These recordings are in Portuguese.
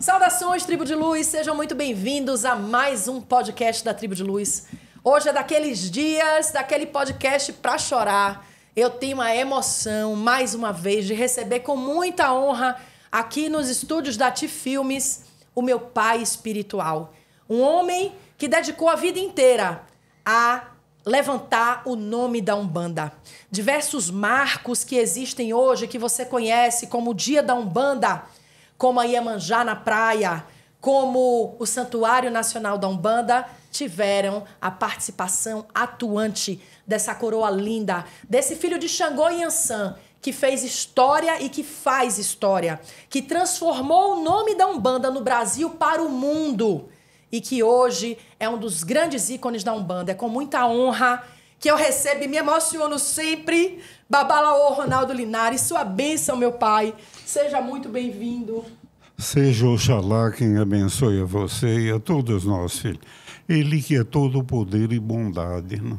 Saudações, Tribo de Luz, sejam muito bem-vindos a mais um podcast da Tribo de Luz. Hoje é daqueles dias, daquele podcast pra chorar. Eu tenho a emoção, mais uma vez, de receber com muita honra aqui nos estúdios da TIFF Filmes o meu pai espiritual. Um homem que dedicou a vida inteira a levantar o nome da Umbanda. Diversos marcos que existem hoje, que você conhece como o Dia da Umbanda, como a Iemanjá na praia, como o Santuário Nacional da Umbanda, tiveram a participação atuante dessa coroa linda, desse filho de Xangô e Iansã, que fez história e que faz história, que transformou o nome da Umbanda no Brasil para o mundo e que hoje é um dos grandes ícones da Umbanda. É com muita honra que eu recebo e me emociono sempre, Babalaô Ronaldo Linares, sua bênção, meu pai. Seja muito bem-vindo. Seja Oxalá quem abençoe a você e a todos nós, filho. Ele que é todo poder e bondade, né?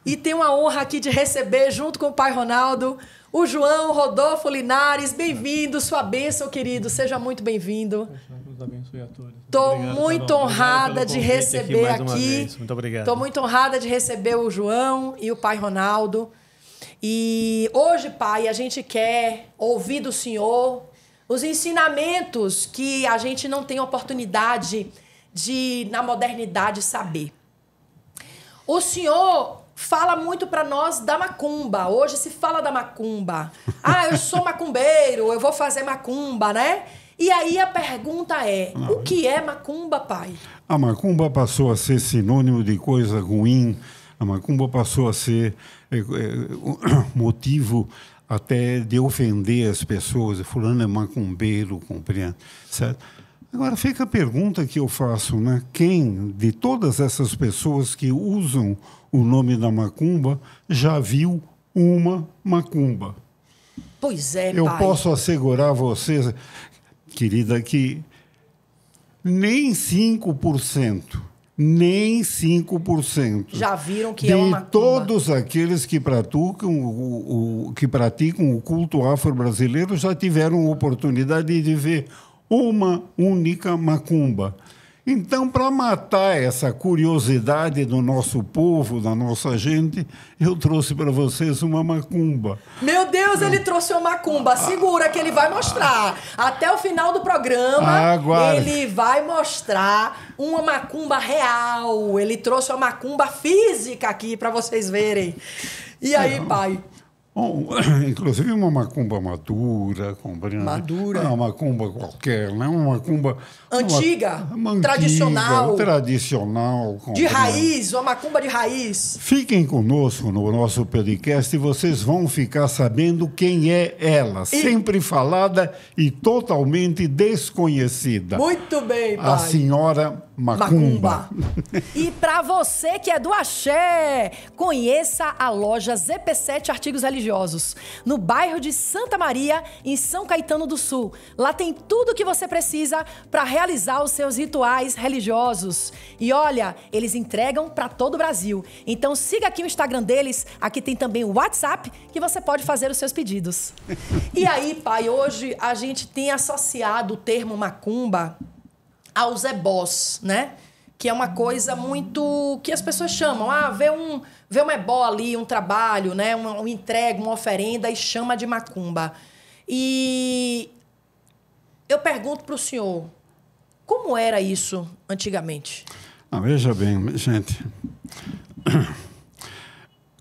E tem uma honra aqui de receber, junto com o pai Ronaldo, o João Rodolfo Linares. Bem-vindo, sua bênção, querido. Seja muito bem-vindo. Deus abençoe a todos. Estou muito honrada de receber aqui. Muito obrigado. Estou muito honrada de receber o João e o pai Ronaldo. E hoje, pai, a gente quer ouvir do senhor os ensinamentos que a gente não tem oportunidade de, na modernidade, saber. O senhor fala muito para nós da macumba. Hoje se fala da macumba. Ah, eu sou macumbeiro, eu vou fazer macumba, né? E aí a pergunta é, o que é macumba, pai? A macumba passou a ser sinônimo de coisa ruim. A macumba passou a ser motivo até de ofender as pessoas. Fulano é macumbeiro, compreende? Certo? Agora fica a pergunta que eu faço, né? Quem de todas essas pessoas que usam o nome da macumba já viu uma macumba? Pois é, eu pai. Posso assegurar a vocês, querida, que nem 5%, nem 5% já viram que de é uma macumba. Todos aqueles que praticam o culto afro-brasileiro já tiveram oportunidade de ver uma única macumba. Então, para matar essa curiosidade do nosso povo, da nossa gente, eu trouxe para vocês uma macumba. Meu Deus, ele trouxe uma macumba. Segura que ele vai mostrar. Até o final do programa, ele vai mostrar uma macumba real. Ele trouxe uma macumba física aqui para vocês verem. E aí, pai? Bom, inclusive uma macumba madura, compreende? Madura? Não, uma macumba qualquer, não é uma macumba... Antiga? Tradicional? De raiz, uma macumba de raiz. Fiquem conosco no nosso podcast e vocês vão ficar sabendo quem é ela. Sempre falada e totalmente desconhecida. Muito bem, pai. A senhora Macumba. E para você que é do axé, conheça a loja ZP7 Artigos Religiosos, no bairro de Santa Maria, em São Caetano do Sul. Lá tem tudo o que você precisa para realizar os seus rituais religiosos. E olha, eles entregam para todo o Brasil. Então siga aqui o Instagram deles, aqui tem também o WhatsApp, que você pode fazer os seus pedidos. E aí, pai, hoje a gente tem associado o termo macumba aos ebós, né? Que é uma coisa muito... que as pessoas chamam. Ah, vê um ebó ali, um trabalho, né? Um entrega, uma oferenda e chama de macumba. E eu pergunto para o senhor, como era isso antigamente? Veja bem, gente...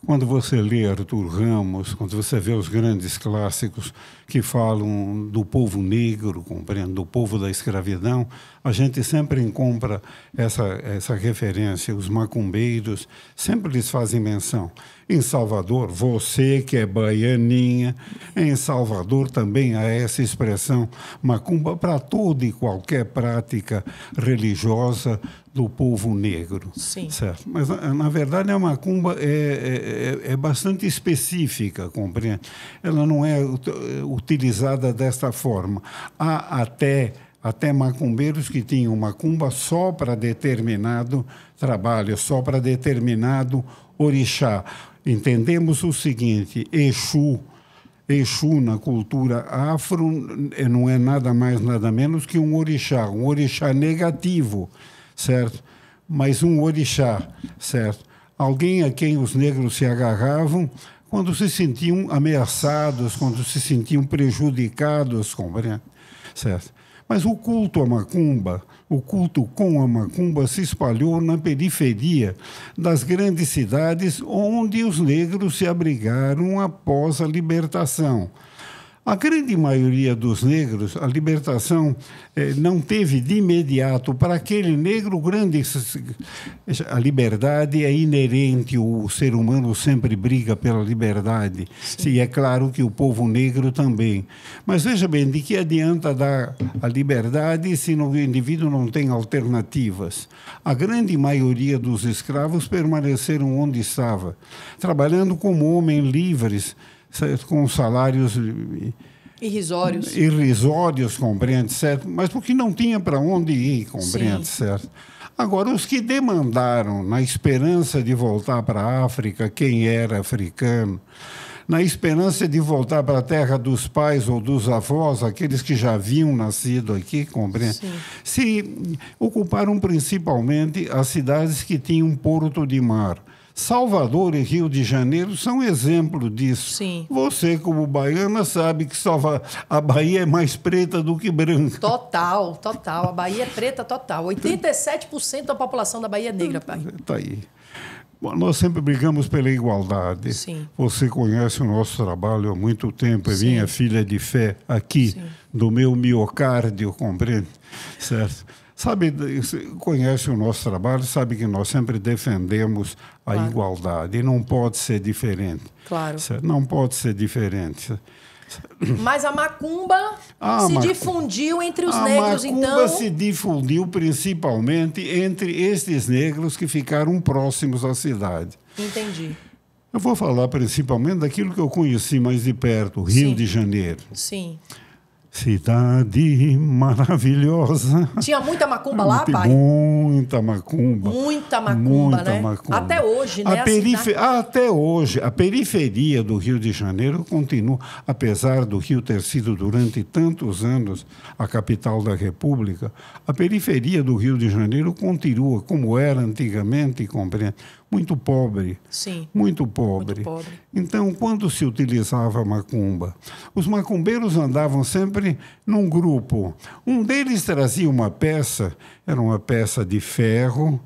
Quando você lê Arthur Ramos, quando você vê os grandes clássicos que falam do povo negro, compreende, do povo da escravidão, a gente sempre encontra essa referência. Os macumbeiros sempre lhes fazem menção. Em Salvador, você que é baianinha, em Salvador também há essa expressão macumba para toda e qualquer prática religiosa do povo negro. Sim. Certo? Mas, na verdade, a macumba é bastante específica, compreende? Ela não é utilizada desta forma. Há até macumbeiros que tinham macumba só para determinado trabalho, só para determinado orixá. Entendemos o seguinte: Exu Exu, na cultura afro, não é nada mais, nada menos que um orixá negativo, certo? Mas um orixá, certo? Alguém a quem os negros se agarravam quando se sentiam ameaçados, quando se sentiam prejudicados, compreende? Certo? Mas o culto à macumba, o culto com a macumba se espalhou na periferia das grandes cidades onde os negros se abrigaram após a libertação. A grande maioria dos negros, a libertação não teve de imediato. Para aquele negro grande, a liberdade é inerente, o ser humano sempre briga pela liberdade. Sim. E é claro que o povo negro também. Mas veja bem, de que adianta dar a liberdade se o indivíduo não tem alternativas? A grande maioria dos escravos permaneceram onde estava, trabalhando como homens livres, com salários irrisórios, compreende, certo? Mas porque não tinha para onde ir, compreende, certo? Agora, os que demandaram, na esperança de voltar para a África, quem era africano, na esperança de voltar para a terra dos pais ou dos avós, aqueles que já haviam nascido aqui, compreende? Sim. Se ocuparam principalmente as cidades que tinham porto de mar. Salvador e Rio de Janeiro são exemplo disso. Sim. Você, como baiana, sabe que a Bahia é mais preta do que branca. Total. A Bahia é preta total. 87% da população da Bahia é negra, pai. Está aí. Bom, nós sempre brigamos pela igualdade. Sim. Você conhece o nosso trabalho há muito tempo. É minha filha de fé aqui, sim, do meu miocárdio, compreende? Certo? Sabe, conhece o nosso trabalho, sabe que nós sempre defendemos a igualdade. E não pode ser diferente. Claro. Não pode ser diferente. Mas a macumba difundiu entre os negros, então... A macumba se difundiu principalmente entre estes negros que ficaram próximos à cidade. Entendi. Eu vou falar principalmente daquilo que eu conheci mais de perto, Rio de Janeiro. Sim. Cidade maravilhosa. Tinha muita macumba lá, pai? Muita macumba. Muita macumba, né? Macumba. Até hoje, né? Até hoje. A periferia do Rio de Janeiro continua, apesar do Rio ter sido durante tantos anos a capital da República, a periferia do Rio de Janeiro continua como era antigamente, compreende? Muito pobre. Sim. Muito pobre. Então, quando se utilizava a macumba, os macumbeiros andavam sempre num grupo. Um deles trazia uma peça, era uma peça de ferro,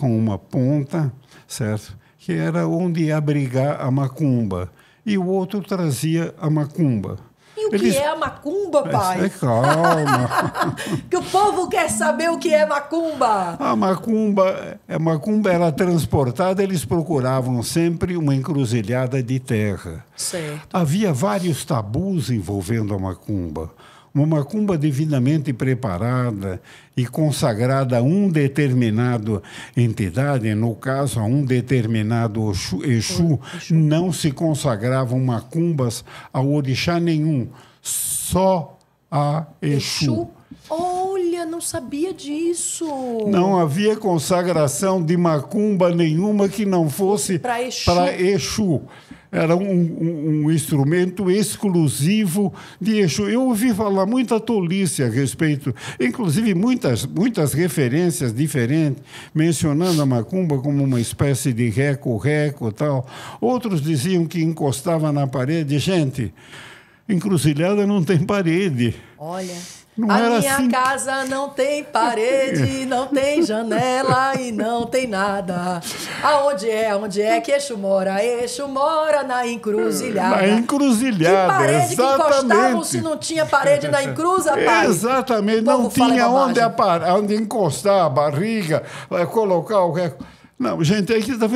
com uma ponta, certo? Que era onde ia abrigar a macumba. E o outro trazia a macumba. E o que é a macumba, pai? Calma. Que o povo quer saber o que é macumba. A macumba era transportada, eles procuravam sempre uma encruzilhada de terra. Certo. Havia vários tabus envolvendo a macumba. Uma macumba devidamente preparada e consagrada a um determinado entidade, no caso, a um determinado Exu, não se consagravam macumbas a orixá nenhum, só a Exu. Olha, não sabia disso. Não havia consagração de macumba nenhuma que não fosse para Exu. Era um instrumento exclusivo de Exu. Eu ouvi falar muita tolice a respeito, inclusive muitas referências diferentes, mencionando a macumba como uma espécie de reco-reco e tal. Outros diziam que encostava na parede. Gente, encruzilhada não tem parede. Olha... Não a era minha assim. casa não tem parede, não tem janela e não tem nada. Aonde é que Exu mora? Exu mora na encruzilhada. Na encruzilhada, que parede exatamente. Que encostavam se não tinha parede na encruza, pai? Exatamente, não tinha onde encostar a barriga, colocar o reco. Não, gente, aqui está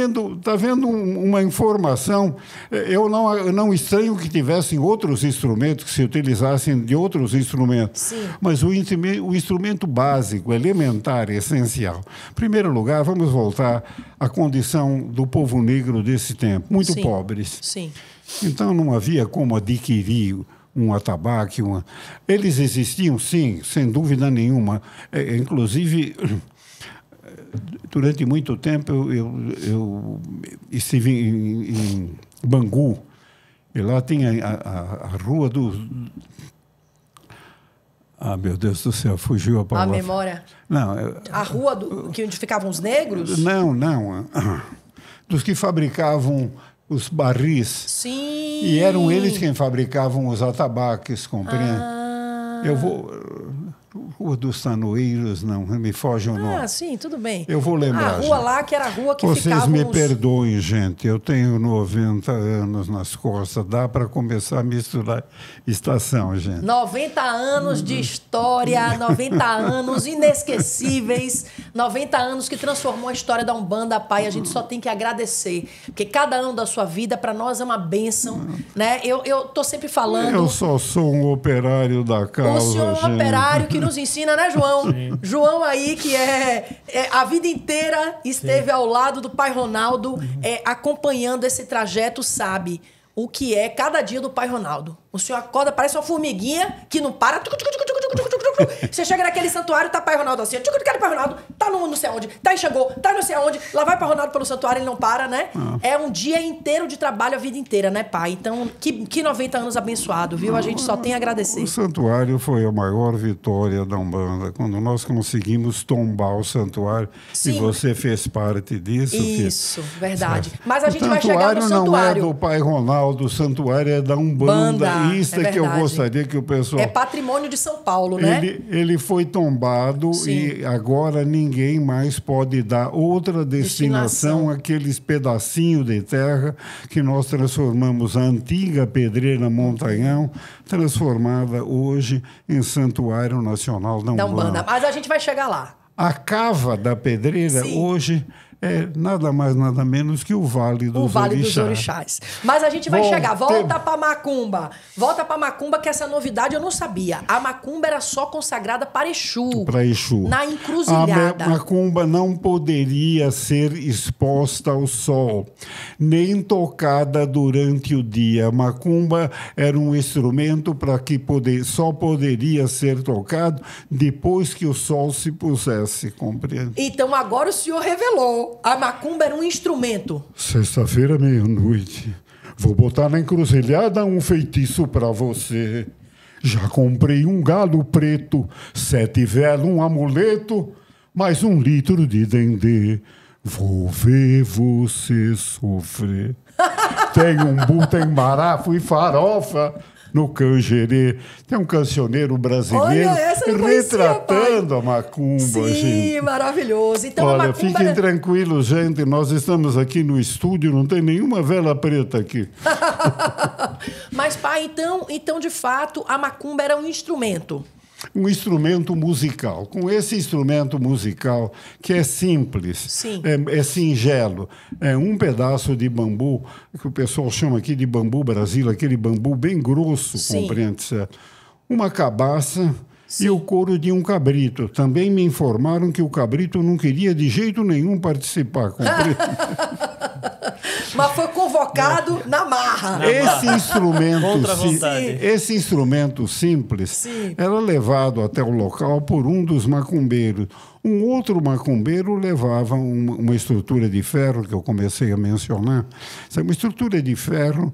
vendo uma informação. Eu não estranho que tivessem outros instrumentos, que se utilizassem de outros instrumentos. Sim. Mas o instrumento básico, elementar, essencial. Em primeiro lugar, vamos voltar à condição do povo negro desse tempo, muito pobres. Sim. Então, não havia como adquirir um atabaque. Eles existiam, sim, sem dúvida nenhuma. Inclusive... Durante muito tempo eu estive em Bangu E lá tinha a rua do... Ah, meu Deus do céu, fugiu a palavra. A memória? Não. A rua onde ficavam os negros? Não. Dos que fabricavam os barris. Sim. E eram eles quem fabricavam os atabaques, compreende? Eu vou... Rua dos Tanoeiros, não, me foge o nome. Ah, sim, tudo bem. Eu vou lembrar. A rua lá, que era a rua que Vocês ficavam me os... perdoem, gente. Eu tenho 90 anos nas costas. Dá para começar a misturar estação, gente. 90 anos de história, 90 anos inesquecíveis, 90 anos que transformou a história da Umbanda, pai. A gente só tem que agradecer. Porque cada ano da sua vida, para nós, é uma bênção. Né? Eu tô sempre falando... Eu só sou um operário da causa, o senhor é um gente. operário que nos ensina, né, João? Sim. João aí, que a vida inteira esteve ao lado do pai Ronaldo, acompanhando esse trajeto, sabe o que é cada dia do pai Ronaldo. O senhor acorda, parece uma formiguinha que não para. Você chega naquele santuário, tá pai Ronaldo assim. Cadê pai Ronaldo? Tá no não sei aonde. Tá em Xangô, tá não sei aonde. Lá vai pai Ronaldo pelo santuário, ele não para, né? É um dia inteiro de trabalho, a vida inteira, né, pai? Então, que 90 anos abençoado, viu? A gente só tem a agradecer. O santuário foi a maior vitória da Umbanda. Quando nós conseguimos tombar o santuário, sim, e você fez parte disso. Isso, verdade. Certo. Mas a gente vai chegar no santuário. Não é do pai Ronaldo, o santuário é da Umbanda. Isso é que eu gostaria que o pessoal... É patrimônio de São Paulo, né? Ele foi tombado, sim, e agora ninguém mais pode dar outra destinação àqueles pedacinhos de terra que nós transformamos a antiga Pedreira Montanhão, transformada hoje em Santuário Nacional da Umbanda. Mas a gente vai chegar lá. A cava da Pedreira, sim, hoje é nada mais, nada menos que o Vale dos Orixás. Mas a gente vai chegar. Volta para Macumba. Volta para Macumba, que essa novidade eu não sabia. A Macumba era só consagrada para Exu. Para Exu. Na encruzilhada. A Macumba não poderia ser exposta ao sol, nem tocada durante o dia. A Macumba era um instrumento para que só poderia ser tocado depois que o sol se pusesse, compreende? Então agora o senhor revelou. A macumba era um instrumento. Sexta-feira, meia-noite. Vou botar na encruzilhada um feitiço para você. Já comprei um galo preto, 7 velas, um amuleto, mais 1 litro de dendê. Vou ver você sofrer. Tem umbu, tem marafo e farofa no Canjerê. Tem um cancioneiro brasileiro retratando a macumba. Sim, gente, maravilhoso. Então, olha, a macumba fiquem tranquilos, gente. Nós estamos aqui no estúdio, não tem nenhuma vela preta aqui. Mas, pai, então, de fato, a macumba era um instrumento. Um instrumento musical. Com esse instrumento musical, que é simples, sim, é singelo, é um pedaço de bambu, que o pessoal chama aqui de bambu Brasil, aquele bambu bem grosso, sim, compreende, certo? Uma cabaça, sim, e o couro de um cabrito. Também me informaram que o cabrito não queria de jeito nenhum participar, compreende? Mas foi convocado na marra. Esse instrumento simples, sim, era levado até o local por um dos macumbeiros. Um outro macumbeiro levava uma estrutura de ferro, que eu comecei a mencionar. Uma estrutura de ferro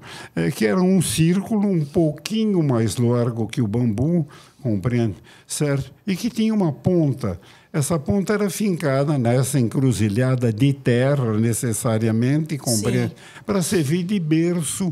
que era um círculo um pouquinho mais largo que o bambu, compreende? Certo? E que tinha uma ponta. Essa ponta era fincada nessa encruzilhada de terra, necessariamente, compreende? Para servir de berço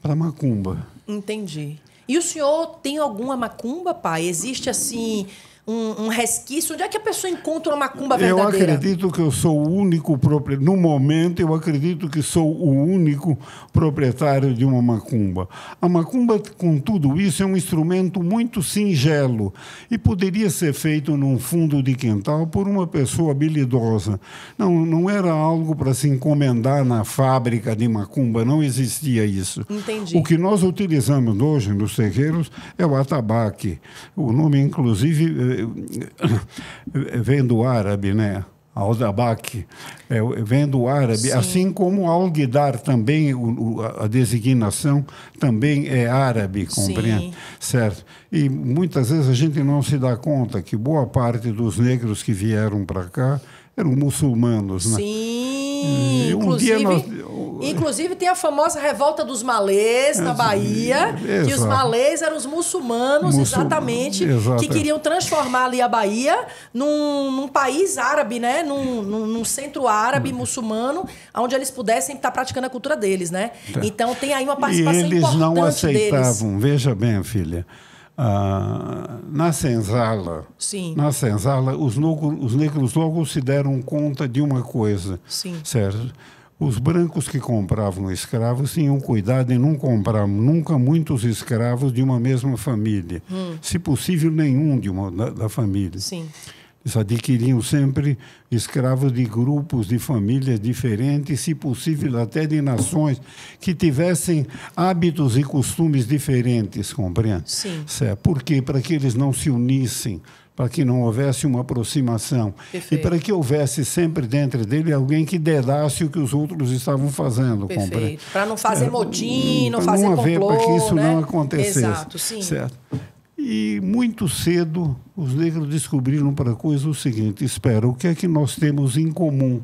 para a macumba. Entendi. E o senhor tem alguma macumba, pai? Existe, assim, um resquício? Onde é que a pessoa encontra uma macumba verdadeira? Eu acredito que eu sou o único proprietário. No momento, eu acredito que sou o único proprietário de uma macumba. A macumba, com tudo isso, é um instrumento muito singelo e poderia ser feito num fundo de quintal por uma pessoa habilidosa. Não era algo para se encomendar na fábrica de macumba, não existia isso. Entendi. O que nós utilizamos hoje nos terreiros é o atabaque. O nome, inclusive, vem do árabe, né? Aldabaque, vem do árabe, sim, assim como alguidar também, a designação também é árabe, compreende? Certo? E muitas vezes a gente não se dá conta que boa parte dos negros que vieram para cá eram muçulmanos, né? Sim, inclusive tem a famosa revolta dos malês na Bahia, que os malês eram os muçulmanos, exatamente, que queriam transformar ali a Bahia num país árabe, né? Num centro árabe muçulmano, onde eles pudessem estar praticando a cultura deles, né? Então tem aí uma participação importante deles. E eles não aceitavam, veja bem, filha, na senzala, os negros logo se deram conta de uma coisa, certo? Os brancos que compravam escravos tinham cuidado em não comprar nunca muitos escravos de uma mesma família. Se possível, nenhum da família. Sim. Eles adquiriam sempre escravos de grupos, de famílias diferentes, se possível até de nações que tivessem hábitos e costumes diferentes, compreende? Sim. Por quê? Para que eles não se unissem, para que não houvesse uma aproximação. Perfeito. E para que houvesse sempre dentro dele alguém que dedasse o que os outros estavam fazendo. Perfeito. Para não fazer motim, não fazer complô, para que isso né? não acontecesse. Exato, sim. Certo? E muito cedo os negros descobriram para a coisa o seguinte: espera, o que é que nós temos em comum?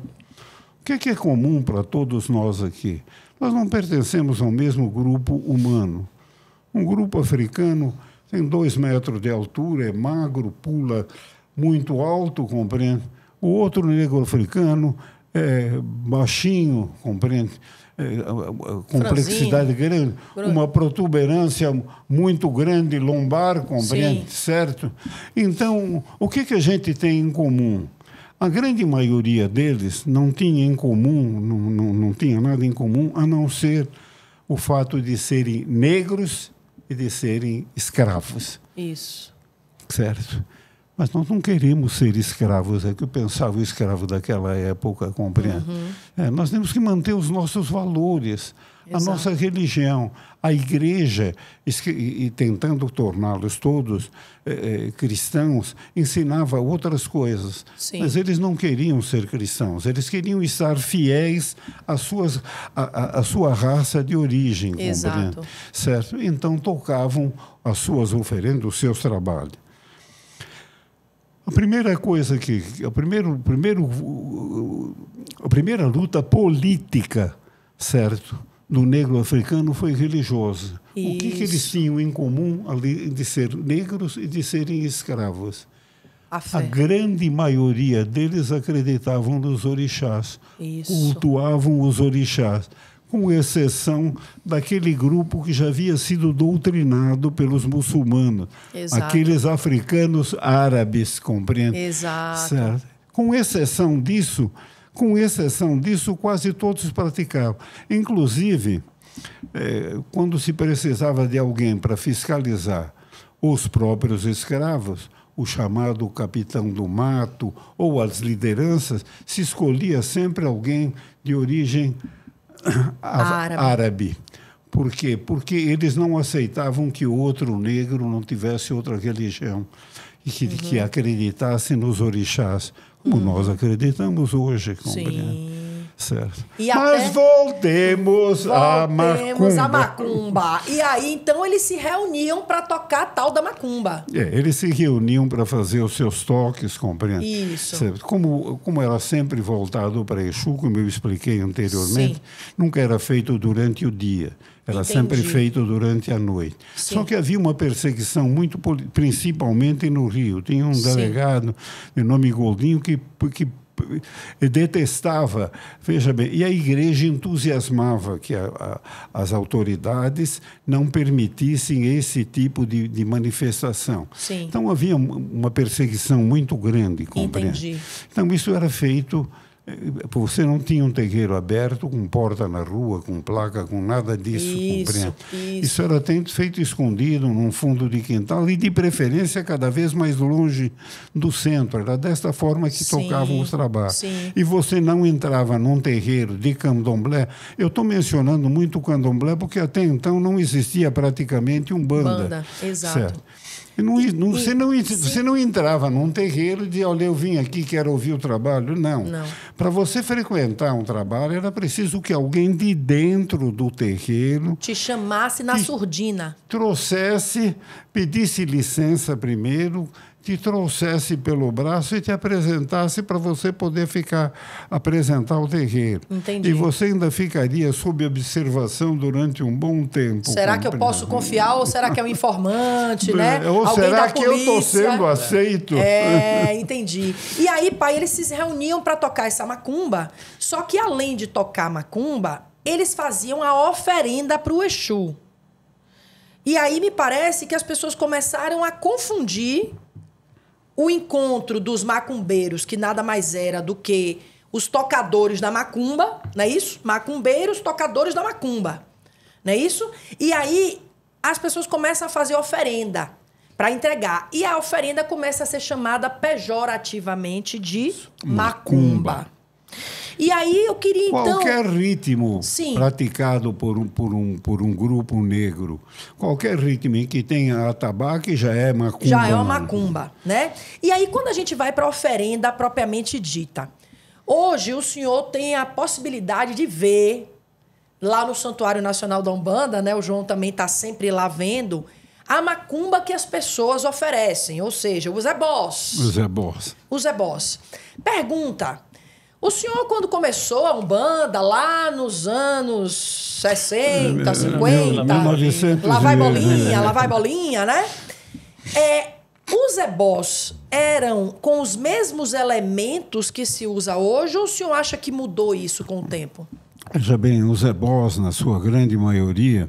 O que é comum para todos nós aqui? Nós não pertencemos ao mesmo grupo humano. Um grupo africano tem 2 metros de altura, é magro, pula muito alto, compreende? O outro negro africano é baixinho, compreende? Complexidade grande, uma protuberância muito grande, lombar, compreende? Certo? Então, o que a gente tem em comum? A grande maioria deles não tinha em comum, não tinha nada em comum, a não ser o fato de serem negros e de serem escravos. Isso. Certo? Mas nós não queremos ser escravos, é que eu pensava o escravo daquela época, compreende? Nós temos que manter os nossos valores, a nossa religião. A igreja, e tentando torná-los todos cristãos, ensinava outras coisas. Sim. Mas eles não queriam ser cristãos, eles queriam estar fiéis à sua raça de origem, compreende? Certo? Então tocavam as suas oferendas, os seus trabalhos. A primeira coisa a primeira luta política, certo, do negro africano foi religiosa. Isso. O que eles tinham em comum, além de ser negros e de serem escravos? A fé. A grande maioria deles acreditavam nos orixás, cultuavam os orixás, com exceção daquele grupo que já havia sido doutrinado pelos muçulmanos, aqueles africanos árabes, compreende? Exato. Certo? Com exceção disso, quase todos praticavam. Inclusive, quando se precisava de alguém para fiscalizar os próprios escravos, o chamado capitão do mato ou as lideranças, se escolhia sempre alguém de origem árabe. Por quê? Porque eles não aceitavam que o outro negro não tivesse outra religião e que acreditasse nos orixás, como nós acreditamos hoje, compreende? Certo. Mas voltemos à macumba. E aí, então, eles se reuniam para tocar a tal da macumba. Eles se reuniam para fazer os seus toques, compreende? Isso. Certo. Como era sempre voltado para Exu, como eu expliquei anteriormente, nunca era feito durante o dia. Era sempre feito durante a noite. Só que havia uma perseguição muito, principalmente no Rio. Tinha um delegado de nome Goldinho que detestava, veja bem, e a igreja entusiasmava que as autoridades não permitissem esse tipo de manifestação. Sim. Então havia uma perseguição muito grande, compreende? Entendi. Então isso era feito. Você não tinha um terreiro aberto, com porta na rua, com placa, com nada disso, compreende? Isso era feito escondido, num fundo de quintal, e de preferência cada vez mais longe do centro. Era desta forma que tocavam os trabalhos. E você não entrava num terreiro de candomblé. Eu estou mencionando muito o candomblé porque até então não existia praticamente umbanda. Exato. Certo? Você não entrava num terreiro e dizia, olha, eu vim aqui, quero ouvir o trabalho. Não. Para você frequentar um trabalho, era preciso que alguém de dentro do terreiro te chamasse na surdina. Trouxesse, pedisse licença primeiro, te trouxesse pelo braço e te apresentasse para você poder apresentar o terreiro. Entendi. E você ainda ficaria sob observação durante um bom tempo. Será que eu posso confiar ou será que é um informante, né? Ou alguém será da que eu estou polícia? sendo aceito? Entendi. E aí, pai, eles se reuniam para tocar essa macumba, só que além de tocar macumba, eles faziam a oferenda para o Exu. E aí me parece que as pessoas começaram a confundir o encontro dos macumbeiros, que nada mais era do que os tocadores da macumba, não é isso? Macumbeiros, tocadores da macumba, não é isso? E aí as pessoas começam a fazer oferenda para entregar. E a oferenda começa a ser chamada pejorativamente de macumba. E aí eu queria, então... Qualquer ritmo Sim. praticado por um grupo negro, qualquer ritmo em que tenha atabaque já é macumba. Já é uma macumba, né? E aí, quando a gente vai para a oferenda propriamente dita, hoje o senhor tem a possibilidade de ver, lá no Santuário Nacional da Umbanda, né? O João também está sempre lá vendo, a macumba que as pessoas oferecem, ou seja, os ebós. Os ebós. Os ebós. Pergunta... O senhor, quando começou a Umbanda, lá nos anos 60, 50... 1900, lá vai bolinha, né? Os ebós eram com os mesmos elementos que se usa hoje ou o senhor acha que mudou isso com o tempo? Veja bem, os ebós, na sua grande maioria,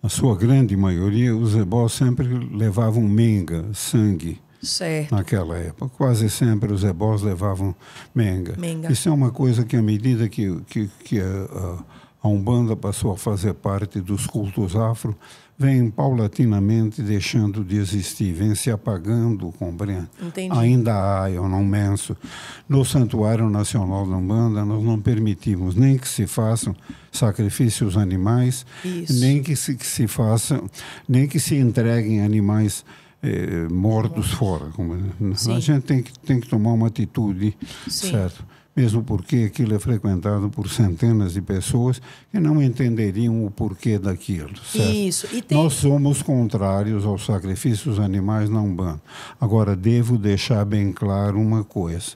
os ebós sempre levavam menga, sangue. Certo. Naquela época. Quase sempre os ebós levavam menga. Isso é uma coisa que, à medida que a Umbanda passou a fazer parte dos cultos afro, vem paulatinamente deixando de existir, vem se apagando, compreende? Entendi. Ainda há, eu não menso. No Santuário Nacional da Umbanda, nós não permitimos nem que se façam sacrifícios animais, nem que se entreguem animais mortos fora. A gente tem que tomar uma atitude, certo? Mesmo porque aquilo é frequentado por centenas de pessoas que não entenderiam o porquê daquilo, certo? Isso. Nós somos contrários aos sacrifícios animais na Umbanda. Agora, devo deixar bem claro uma coisa.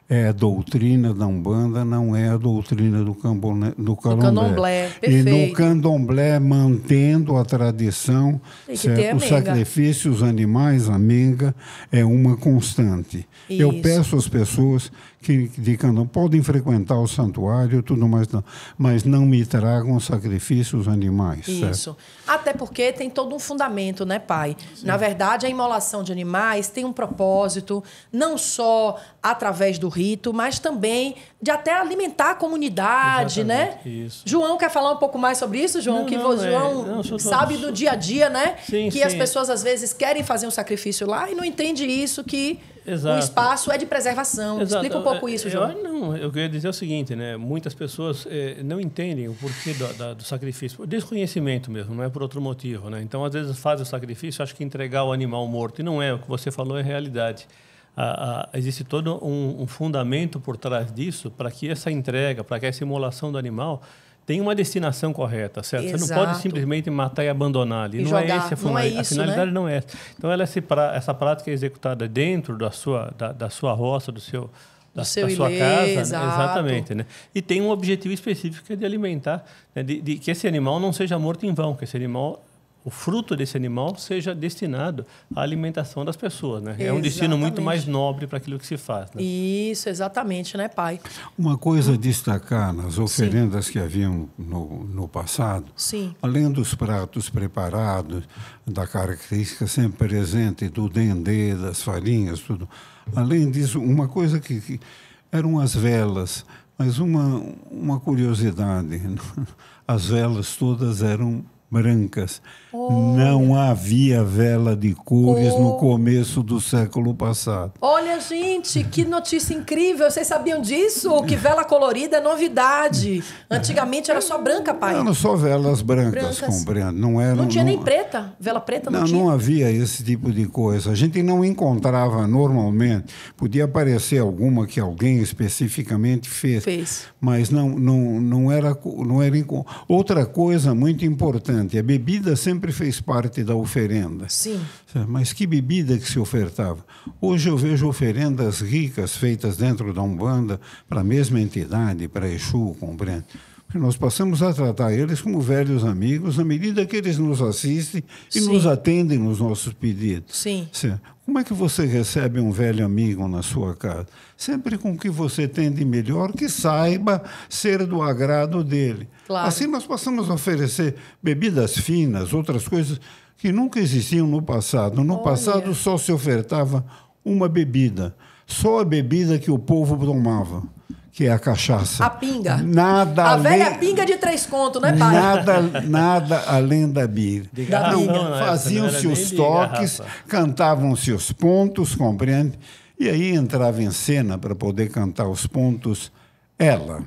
É a doutrina da Umbanda, não é a doutrina do candomblé. Perfeito. E no candomblé, mantendo a tradição, certo? Os sacrifícios animais, a menga, é uma constante. Isso. Eu peço às pessoas que de candomblé podem frequentar o santuário, tudo mais, mas não me tragam sacrifícios animais. Isso. Certo? Até porque tem todo um fundamento, né, pai? Sim. Na verdade, a imolação de animais tem um propósito, não só através do rito, mas também de até alimentar a comunidade, exatamente, né? Isso. João quer falar um pouco mais sobre isso, João? João sabe do dia a dia, né? Sim, que as pessoas às vezes querem fazer um sacrifício lá e não entendem isso, que o espaço é de preservação. Exato. Explica um pouco isso, João. Eu queria dizer o seguinte, né? Muitas pessoas não entendem o porquê do sacrifício, por desconhecimento mesmo, não é por outro motivo, né? Então, às vezes fazem o sacrifício, acho que entregar o animal morto, e não é, o que você falou é realidade. Existe todo um fundamento por trás disso para que essa entrega, para que essa imolação do animal tenha uma destinação correta, certo? Exato. Você não pode simplesmente matar e abandonar ali. Não é esse a finalidade, não é essa. Então, essa prática é executada dentro da sua roça, da sua casa, exatamente, né? E tem um objetivo específico, que é de alimentar, né? de que esse animal não seja morto em vão, que esse animal, o fruto desse animal seja destinado à alimentação das pessoas, né? É um destino muito mais nobre para aquilo que se faz, né? Isso, exatamente, né, pai? Uma coisa a destacar nas oferendas que haviam no passado, além dos pratos preparados, da característica sempre presente do dendê, das farinhas, tudo. Além disso, uma coisa que eram as velas, mas uma curiosidade, as velas todas eram brancas. Não havia vela de cores no começo do século passado. Olha, gente, que notícia incrível. Vocês sabiam disso? Que vela colorida é novidade. Antigamente era só branca, pai. Eram só velas brancas. Compreendo. Não tinha nem preta. Vela preta não tinha. Não havia esse tipo de coisa. A gente não encontrava normalmente. Podia aparecer alguma que alguém especificamente fez. Mas não era. Outra coisa muito importante. interessante. A bebida sempre fez parte da oferenda. Sim. Mas que bebida que se ofertava? Hoje eu vejo oferendas ricas feitas dentro da Umbanda para a mesma entidade, para Exu, compreende? Porque nós passamos a tratar eles como velhos amigos à medida que eles nos assistem e Sim. nos atendem nos nossos pedidos. Sim. Como é que você recebe um velho amigo na sua casa? Sempre com o que você tem de melhor, que saiba ser do agrado dele. Claro. Assim nós passamos a oferecer bebidas finas, outras coisas que nunca existiam no passado. No passado só se ofertava uma bebida, só a bebida que o povo tomava, que é a cachaça. A pinga. Nada a além... velha pinga de 3 contos, né, pai? Nada além da birra. Faziam-se os toques, cantavam-se os pontos, compreende? E aí entrava em cena para poder cantar os pontos ela,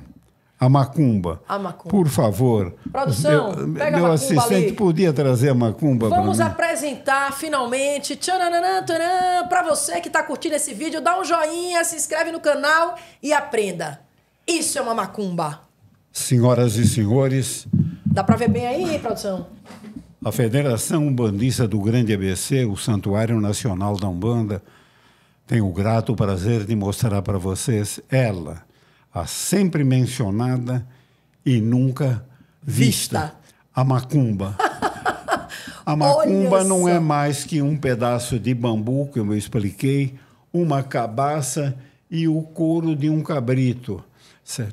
a macumba. A macumba. Por favor. Produção, pega a macumba assistente ali. podia trazer a macumba para mim. Vamos apresentar finalmente, para você que está curtindo esse vídeo, dá um joinha, se inscreve no canal e aprenda. Isso é uma macumba. Senhoras e senhores, dá para ver bem aí, produção? A Federação Umbandista do Grande ABC, o Santuário Nacional da Umbanda, tem o grato prazer de mostrar para vocês ela, a sempre mencionada e nunca vista. A macumba. A macumba não é mais que um pedaço de bambu, que eu expliquei, uma cabaça e o couro de um cabrito.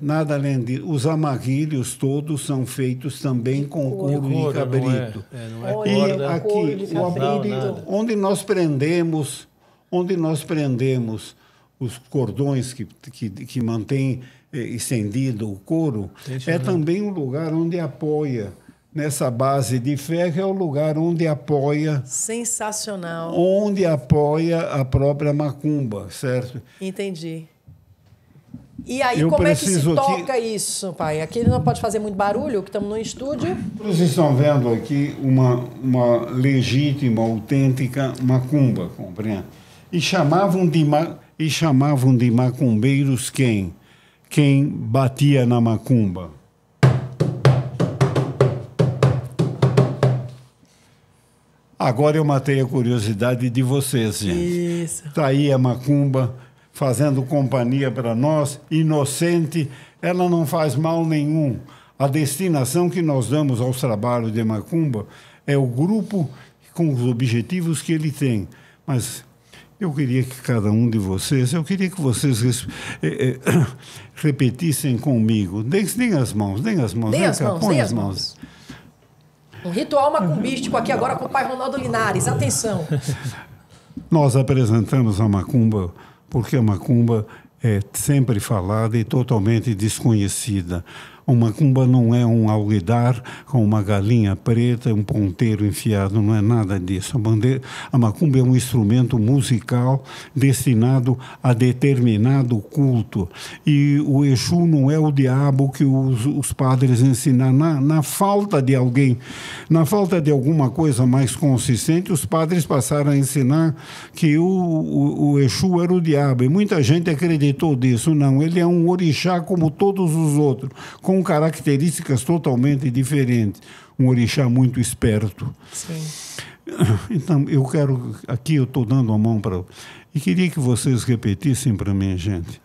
Nada além disso. Os amarrilhos todos são feitos também com couro de cabrito. Não é corda, e aqui, onde nós prendemos os cordões que mantêm estendido o couro, é também um lugar onde apoia. Nessa base de ferro é o lugar onde apoia... Sensacional. Onde apoia a própria macumba, certo? Entendi. E aí, como é que se toca isso, pai? Aqui não pode fazer muito barulho, que estamos no estúdio. Vocês estão vendo aqui uma legítima, autêntica macumba, compreende? E chamavam de macumbeiros quem? Quem batia na macumba. Agora eu matei a curiosidade de vocês, gente. Isso. Está aí a macumba fazendo companhia para nós, inocente, ela não faz mal nenhum. A destinação que nós damos aos trabalhos de macumba é o grupo com os objetivos que ele tem. Mas eu queria que cada um de vocês, repetissem comigo. Deem as mãos. Deem as mãos. Um ritual macumbístico aqui agora com o pai Ronaldo Linares. Atenção. Nós apresentamos a macumba porque a macumba é sempre falada e totalmente desconhecida. A macumba não é um alguidar com uma galinha preta, um ponteiro enfiado, não é nada disso. A macumba é um instrumento musical destinado a determinado culto. E o Exu não é o diabo que os padres ensinam. Na falta de alguém, na falta de alguma coisa mais consistente, os padres passaram a ensinar que o Exu era o diabo. E muita gente acreditou nisso. Não, ele é um orixá como todos os outros, com características totalmente diferentes. Um orixá muito esperto. Sim. Então, eu estou dando a mão para... E queria que vocês repetissem para mim, gente.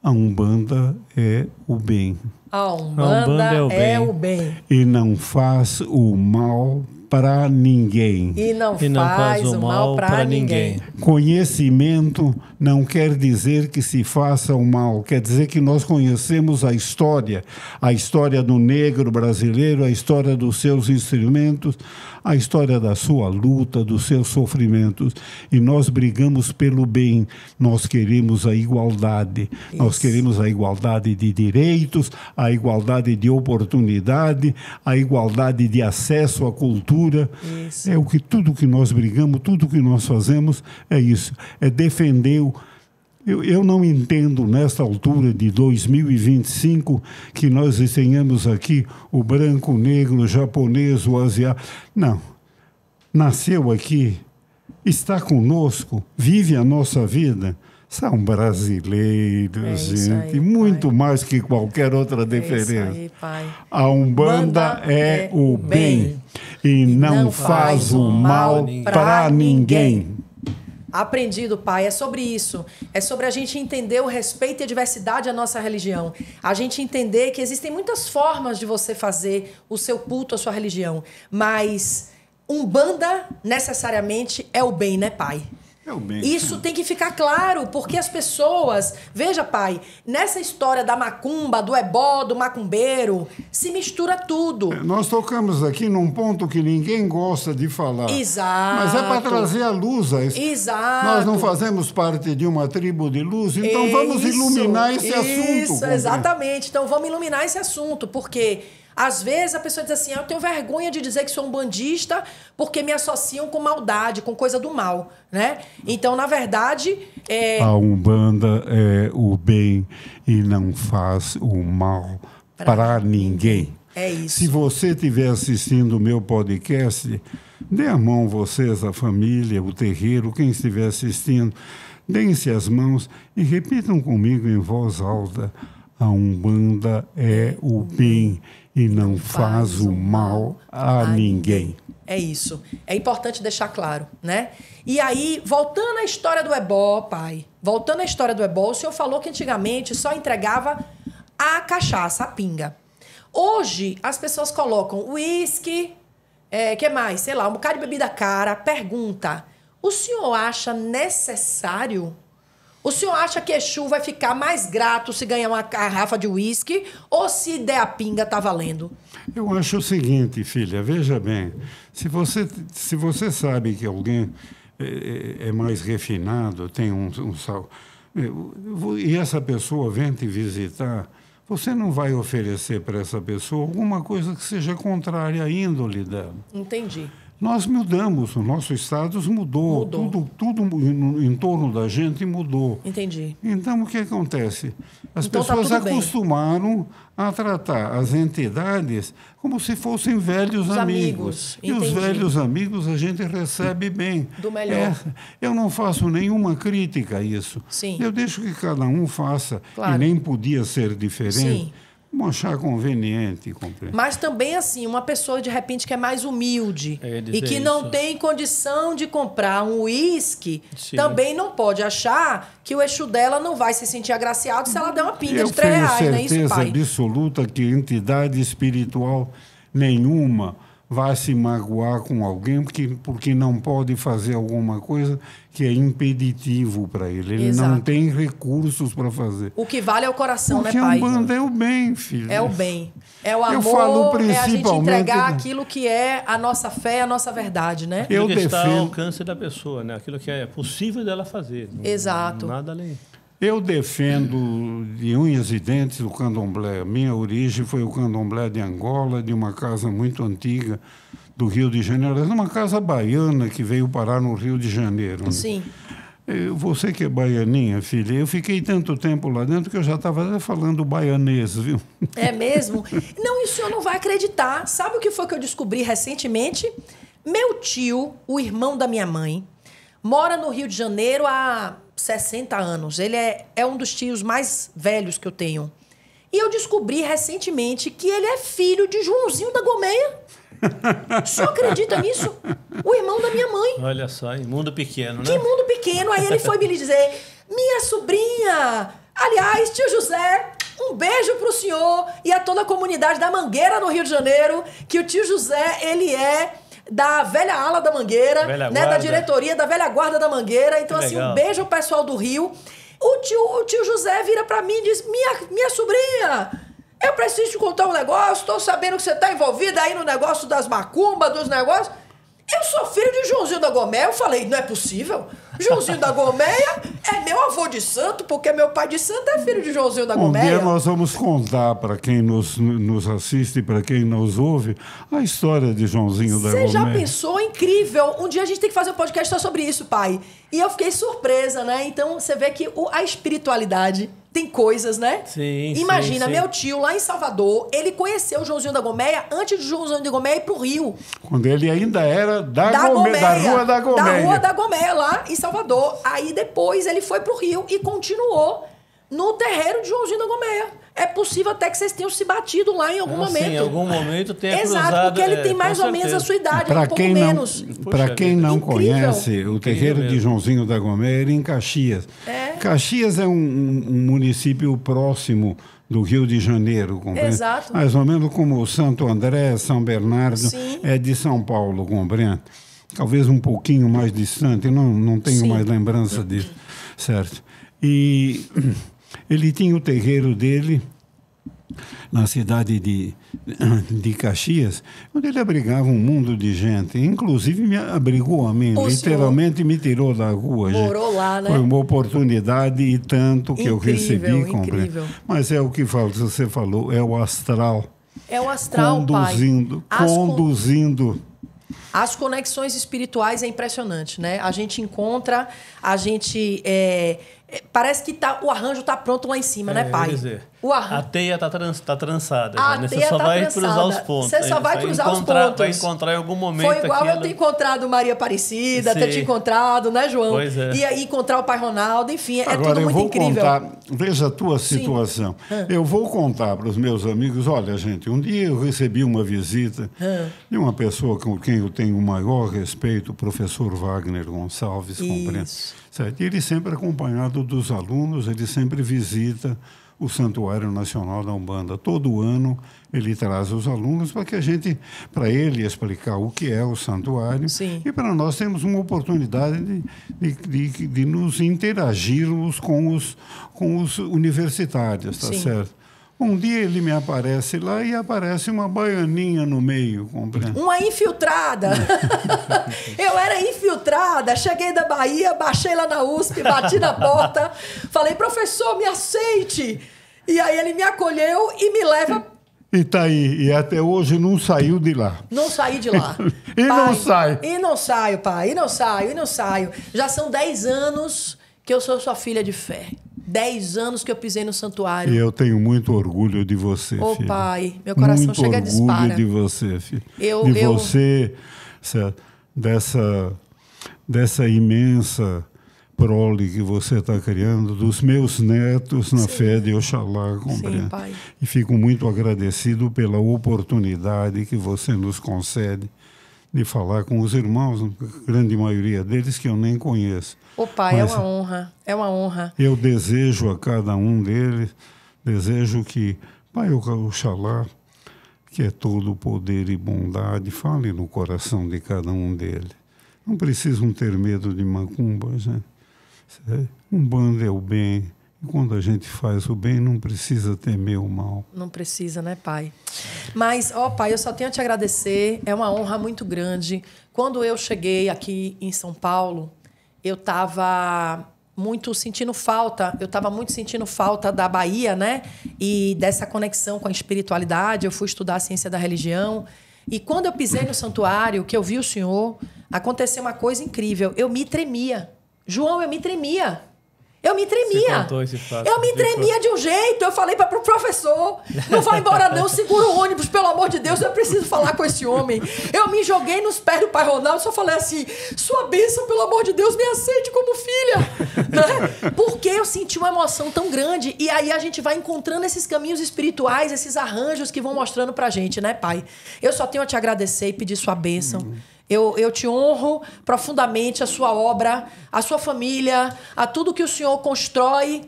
A Umbanda é o bem. A Umbanda é o bem. E não faz o mal para ninguém. E não faz o mal para ninguém. Conhecimento não quer dizer que se faça o mal, quer dizer que nós conhecemos a história do negro brasileiro, a história dos seus instrumentos, a história da sua luta, dos seus sofrimentos, e nós brigamos pelo bem, nós queremos a igualdade, nós queremos a igualdade de direitos, a igualdade de oportunidade, a igualdade de acesso à cultura. Isso. É tudo que nós brigamos, tudo que nós fazemos é isso, é defender eu não entendo, nesta altura de 2025, que nós tenhamos aqui o branco, o negro, o japonês, o asiático. Não. Nasceu aqui, está conosco, vive a nossa vida. São brasileiros, gente, muito mais que qualquer outra diferença. Isso aí, pai. A Umbanda é o bem. e não faz o mal para ninguém. Aprendido, pai. É sobre isso. É sobre a gente entender o respeito e a diversidade da nossa religião. A gente entender que existem muitas formas de você fazer o seu culto, a sua religião. Mas Umbanda, necessariamente, é o bem, né, pai? É o bem. Isso tem que ficar claro, porque as pessoas... Veja, pai, nessa história da macumba, do ebó, do macumbeiro, se mistura tudo. Nós tocamos aqui num ponto que ninguém gosta de falar. Exato. Mas é para trazer a luz a isso. Exato. Nós não fazemos parte de uma tribo de luz, então vamos iluminar esse assunto. Isso, exatamente. Então vamos iluminar esse assunto, porque... Às vezes a pessoa diz assim, eu tenho vergonha de dizer que sou umbandista porque me associam com maldade, com coisa do mal, né? Então, na verdade... A Umbanda é o bem e não faz o mal para ninguém. É isso. Se você estiver assistindo o meu podcast, dê a mão vocês, a família, o terreiro, quem estiver assistindo, deem-se as mãos e repitam comigo em voz alta. A Umbanda é o bem e não faz o mal a ninguém. É isso. É importante deixar claro, né? E aí, voltando à história do ebó, pai. Voltando à história do ebó, o senhor falou que antigamente só entregava a cachaça, a pinga. Hoje, as pessoas colocam uísque, que mais? Sei lá, um bocado de bebida cara. Pergunta, o senhor acha necessário... O senhor acha que Exu vai ficar mais grato se ganhar uma garrafa de uísque ou se der a pinga, tá valendo? Eu acho o seguinte, filha, veja bem. Se você sabe que alguém é mais refinado, tem um sal... E essa pessoa vem te visitar, você não vai oferecer para essa pessoa alguma coisa que seja contrária à índole dela. Entendi. Nós mudamos, o nosso status mudou. Tudo em torno da gente mudou. Entendi. Então, o que acontece? As então, pessoas tá acostumaram a tratar as entidades como se fossem velhos amigos. E os velhos amigos a gente recebe bem. Do melhor. Eu não faço nenhuma crítica a isso. Sim. Eu deixo que cada um faça, claro. E nem podia ser diferente. Sim. Vamos achar conveniente, compreende? Mas também, assim, uma pessoa, de repente, que é mais humilde e que não tem condição de comprar um uísque, também não pode achar que o Exu dela não vai se sentir agraciado se ela der uma pinga de R$3, não é isso, pai? Eu tenho certeza absoluta que entidade espiritual nenhuma vai se magoar com alguém porque não pode fazer alguma coisa que é impeditivo para ele. Ele não tem recursos para fazer. O que vale é o coração, porque né, pai? Porque a Umbanda é o bem, filho. É o bem. É o amor, eu falo principalmente, é a gente entregar aquilo que é a nossa fé, a nossa verdade, né? Aquilo que está ao alcance da pessoa, né? Aquilo que é possível dela fazer. Exato. Nada além. Eu defendo de unhas e dentes o candomblé. Minha origem foi o candomblé de Angola, de uma casa muito antiga do Rio de Janeiro. Era uma casa baiana que veio parar no Rio de Janeiro. Sim. Você que é baianinha, filha, eu fiquei tanto tempo lá dentro que eu já estava falando baianês, viu? É mesmo? Não, e o senhor não vai acreditar. Sabe o que foi que eu descobri recentemente? Meu tio, o irmão da minha mãe, mora no Rio de Janeiro há 60 anos. Ele é um dos tios mais velhos que eu tenho. E eu descobri recentemente que ele é filho de Joãozinho da Gomeia. O senhor acredita nisso? O irmão da minha mãe. Olha só, em mundo pequeno, né? Que mundo pequeno. Aí ele foi me dizer, minha sobrinha, aliás, tio José, um beijo pro senhor e a toda a comunidade da Mangueira no Rio de Janeiro, que o tio José, ele é da velha ala da Mangueira, né, da diretoria da velha guarda da Mangueira. Então, assim, um beijo ao pessoal do Rio. O tio José vira pra mim e diz, minha sobrinha, eu preciso te contar um negócio, tô sabendo que você tá envolvida aí no negócio das macumbas, dos negócios. Eu sou filho de Joãozinho da Gomeia. Eu falei, não é possível. Joãozinho da Gomeia é meu avô de santo, porque meu pai de santo é filho de Joãozinho da Gomeia. Um dia nós vamos contar para quem nos assiste e para quem nos ouve a história de Joãozinho da Gomeia. Você já pensou? Incrível. Um dia a gente tem que fazer um podcast só sobre isso, pai. E eu fiquei surpresa, né? Então você vê que a espiritualidade tem coisas, né? Sim, imagina, sim. Meu tio lá em Salvador, ele conheceu o Joãozinho da Gomeia antes de Joãozinho da Gomeia ir pro Rio. Quando ele ainda era da Rua da Gomeia. Da Rua da Gomeia, lá em Salvador. Aí depois ele foi pro Rio e continuou no terreiro de Joãozinho da Gomeia. É possível até que vocês tenham se batido lá em algum momento. Sim, em algum momento tenha Exato, cruzado, porque ele tem mais ou menos a sua idade, um pouco menos. Para quem não conhece, o terreiro mesmo de Joãozinho da Goméria é em Caxias. Caxias é um município próximo do Rio de Janeiro, compreende? Exato. Mais ou menos como o Santo André, São Bernardo, Sim. é de São Paulo, compreende? Talvez um pouquinho mais distante, não tenho mais lembrança disso, certo? E ele tinha o terreiro dele na cidade de Caxias, onde ele abrigava um mundo de gente. Inclusive, me abrigou a mim, literalmente me tirou da rua. Morou lá, né? Foi uma oportunidade e tanto que eu recebi. Incrível. Mas é o que você falou, é o astral. É o astral, conduzindo, pai. Conduzindo. As conexões espirituais é impressionante, né? A gente encontra, parece que o arranjo está pronto lá em cima, né, pai? Quer dizer, a teia está trançada. Você só vai cruzar os pontos. Você só vai cruzar os pontos. Vai encontrar em algum momento. Foi igual eu ter encontrado Maria Aparecida, ter te encontrado, né, João? Pois é. E aí encontrar o Pai Ronaldo, enfim, Agora, tudo muito incrível. Veja a tua situação. Eu vou contar para os meus amigos, olha, gente, um dia eu recebi uma visita de uma pessoa com quem eu tenho o maior respeito, o professor Wagner Gonçalves, compreende? Certo? Ele sempre acompanhado dos alunos, ele sempre visita o Santuário Nacional da Umbanda. Todo ano ele traz os alunos para ele explicar o que é o santuário. Sim. E para nós temos uma oportunidade de nos interagirmos com os universitários, tá certo? Um dia ele me aparece lá e aparece uma baianinha no meio, compreende? Uma infiltrada. Eu era infiltrada, cheguei da Bahia, baixei lá na USP, bati na porta, falei, professor, me aceite. E aí ele me acolheu e me leva... E tá aí, e até hoje não saiu de lá. Não saí de lá. E pai, não sai. E não saio, pai, e não saio. Já são 10 anos que eu sou sua filha de fé. 10 anos que eu pisei no santuário. E eu tenho muito orgulho de você, filho. Pai, meu coração muito chega a dispara. Muito orgulho de você, filho. Você, dessa imensa prole que você está criando, dos meus netos na fé de Oxalá, compreende? Sim, pai. E fico muito agradecido pela oportunidade que você nos concede de falar com os irmãos, a grande maioria deles que eu nem conheço. Pai, mas é uma honra. Eu desejo a cada um deles, desejo que Pai Oxalá, que é todo poder e bondade, fale no coração de cada um deles. Não precisam ter medo de macumba, gente. Umbanda é o bem. E quando a gente faz o bem, não precisa temer o mal. Não precisa, né, pai? Mas, pai, eu só tenho a te agradecer. É uma honra muito grande. Quando eu cheguei aqui em São Paulo, eu estava muito sentindo falta. Eu estava muito sentindo falta da Bahia, né? E dessa conexão com a espiritualidade. Eu fui estudar a ciência da religião. E quando eu pisei no santuário, que eu vi o senhor, aconteceu uma coisa incrível. Eu me tremia. João, eu me tremia. Eu me tremia. Eu me tremia de um jeito. Eu falei para o professor, não vai embora não, segura o ônibus, pelo amor de Deus, eu preciso falar com esse homem. Eu me joguei nos pés do Pai Ronaldo, só falei assim, sua bênção, pelo amor de Deus, me aceite como filha. Né? Porque eu senti uma emoção tão grande. E aí a gente vai encontrando esses caminhos espirituais, esses arranjos que vão mostrando pra gente, né, Pai? Eu só tenho a te agradecer e pedir sua bênção. Eu te honro profundamente a sua obra, a sua família, a tudo que o Senhor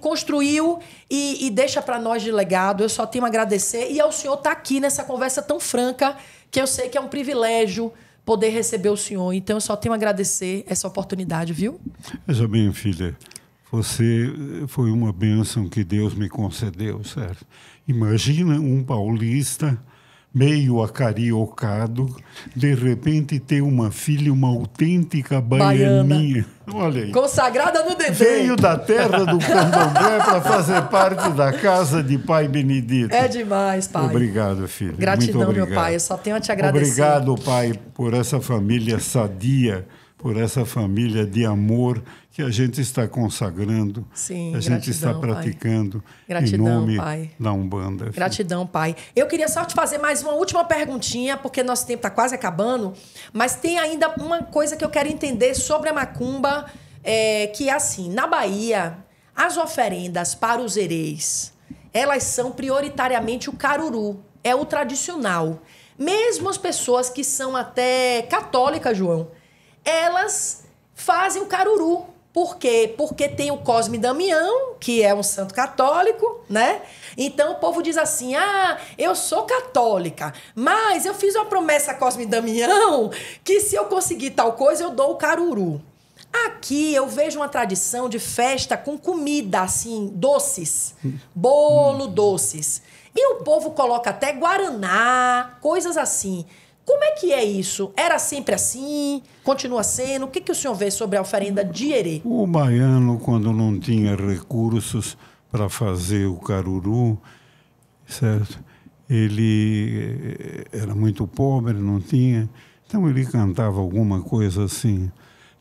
construiu e deixa para nós de legado. Eu só tenho a agradecer. E ao Senhor estar aqui nessa conversa tão franca, que eu sei que é um privilégio poder receber o Senhor. Então, eu só tenho a agradecer essa oportunidade, viu? Veja bem, filha, você foi uma bênção que Deus me concedeu, certo? Imagina um paulista meio acariocado, de repente ter uma filha, uma autêntica baianinha. Olha aí. Consagrada no Dedê. Veio da terra do Candomblé para fazer parte da casa de Pai Benedito. É demais, pai. Obrigado, filho. Gratidão, muito obrigado. Meu pai. Eu só tenho a te agradecer. Obrigado, pai, por essa família sadia, por essa família de amor que a gente está consagrando, sim, a gente está praticando em nome da Umbanda. Gratidão, pai. Eu queria só te fazer mais uma última perguntinha, porque nosso tempo está quase acabando, mas tem ainda uma coisa que eu quero entender sobre a macumba, que é assim, na Bahia, as oferendas para os hereis, elas são prioritariamente o caruru. É o tradicional. Mesmo as pessoas que são até católicas, João, elas fazem o caruru. Por quê? Porque tem o Cosme Damião, que é um santo católico, né? Então o povo diz assim, eu sou católica, mas eu fiz uma promessa a Cosme Damião que se eu conseguir tal coisa, eu dou o caruru. Aqui eu vejo uma tradição de festa com comida, assim, doces. Bolo, doces. E o povo coloca até guaraná, coisas assim. Como é que é isso? Era sempre assim? Continua sendo? O que o senhor vê sobre a oferenda de Herê? O baiano, quando não tinha recursos para fazer o caruru, certo? Ele era muito pobre, não tinha. Então ele cantava alguma coisa assim.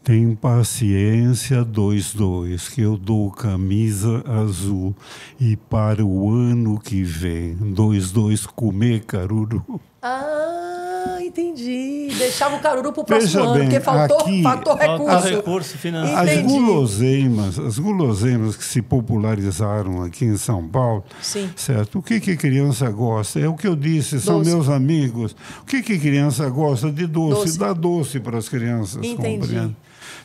Tem paciência, 2, que eu dou camisa azul. E para o ano que vem, 2, comer caruru. Entendi. Deixava o caruru para o próximo ano, porque faltou recurso financeiro. As guloseimas que se popularizaram aqui em São Paulo, sim, certo? O que criança gosta? É o que eu disse, são meus amigos. O que criança gosta? De doce. Dá doce para as crianças. Entendi. Compreende?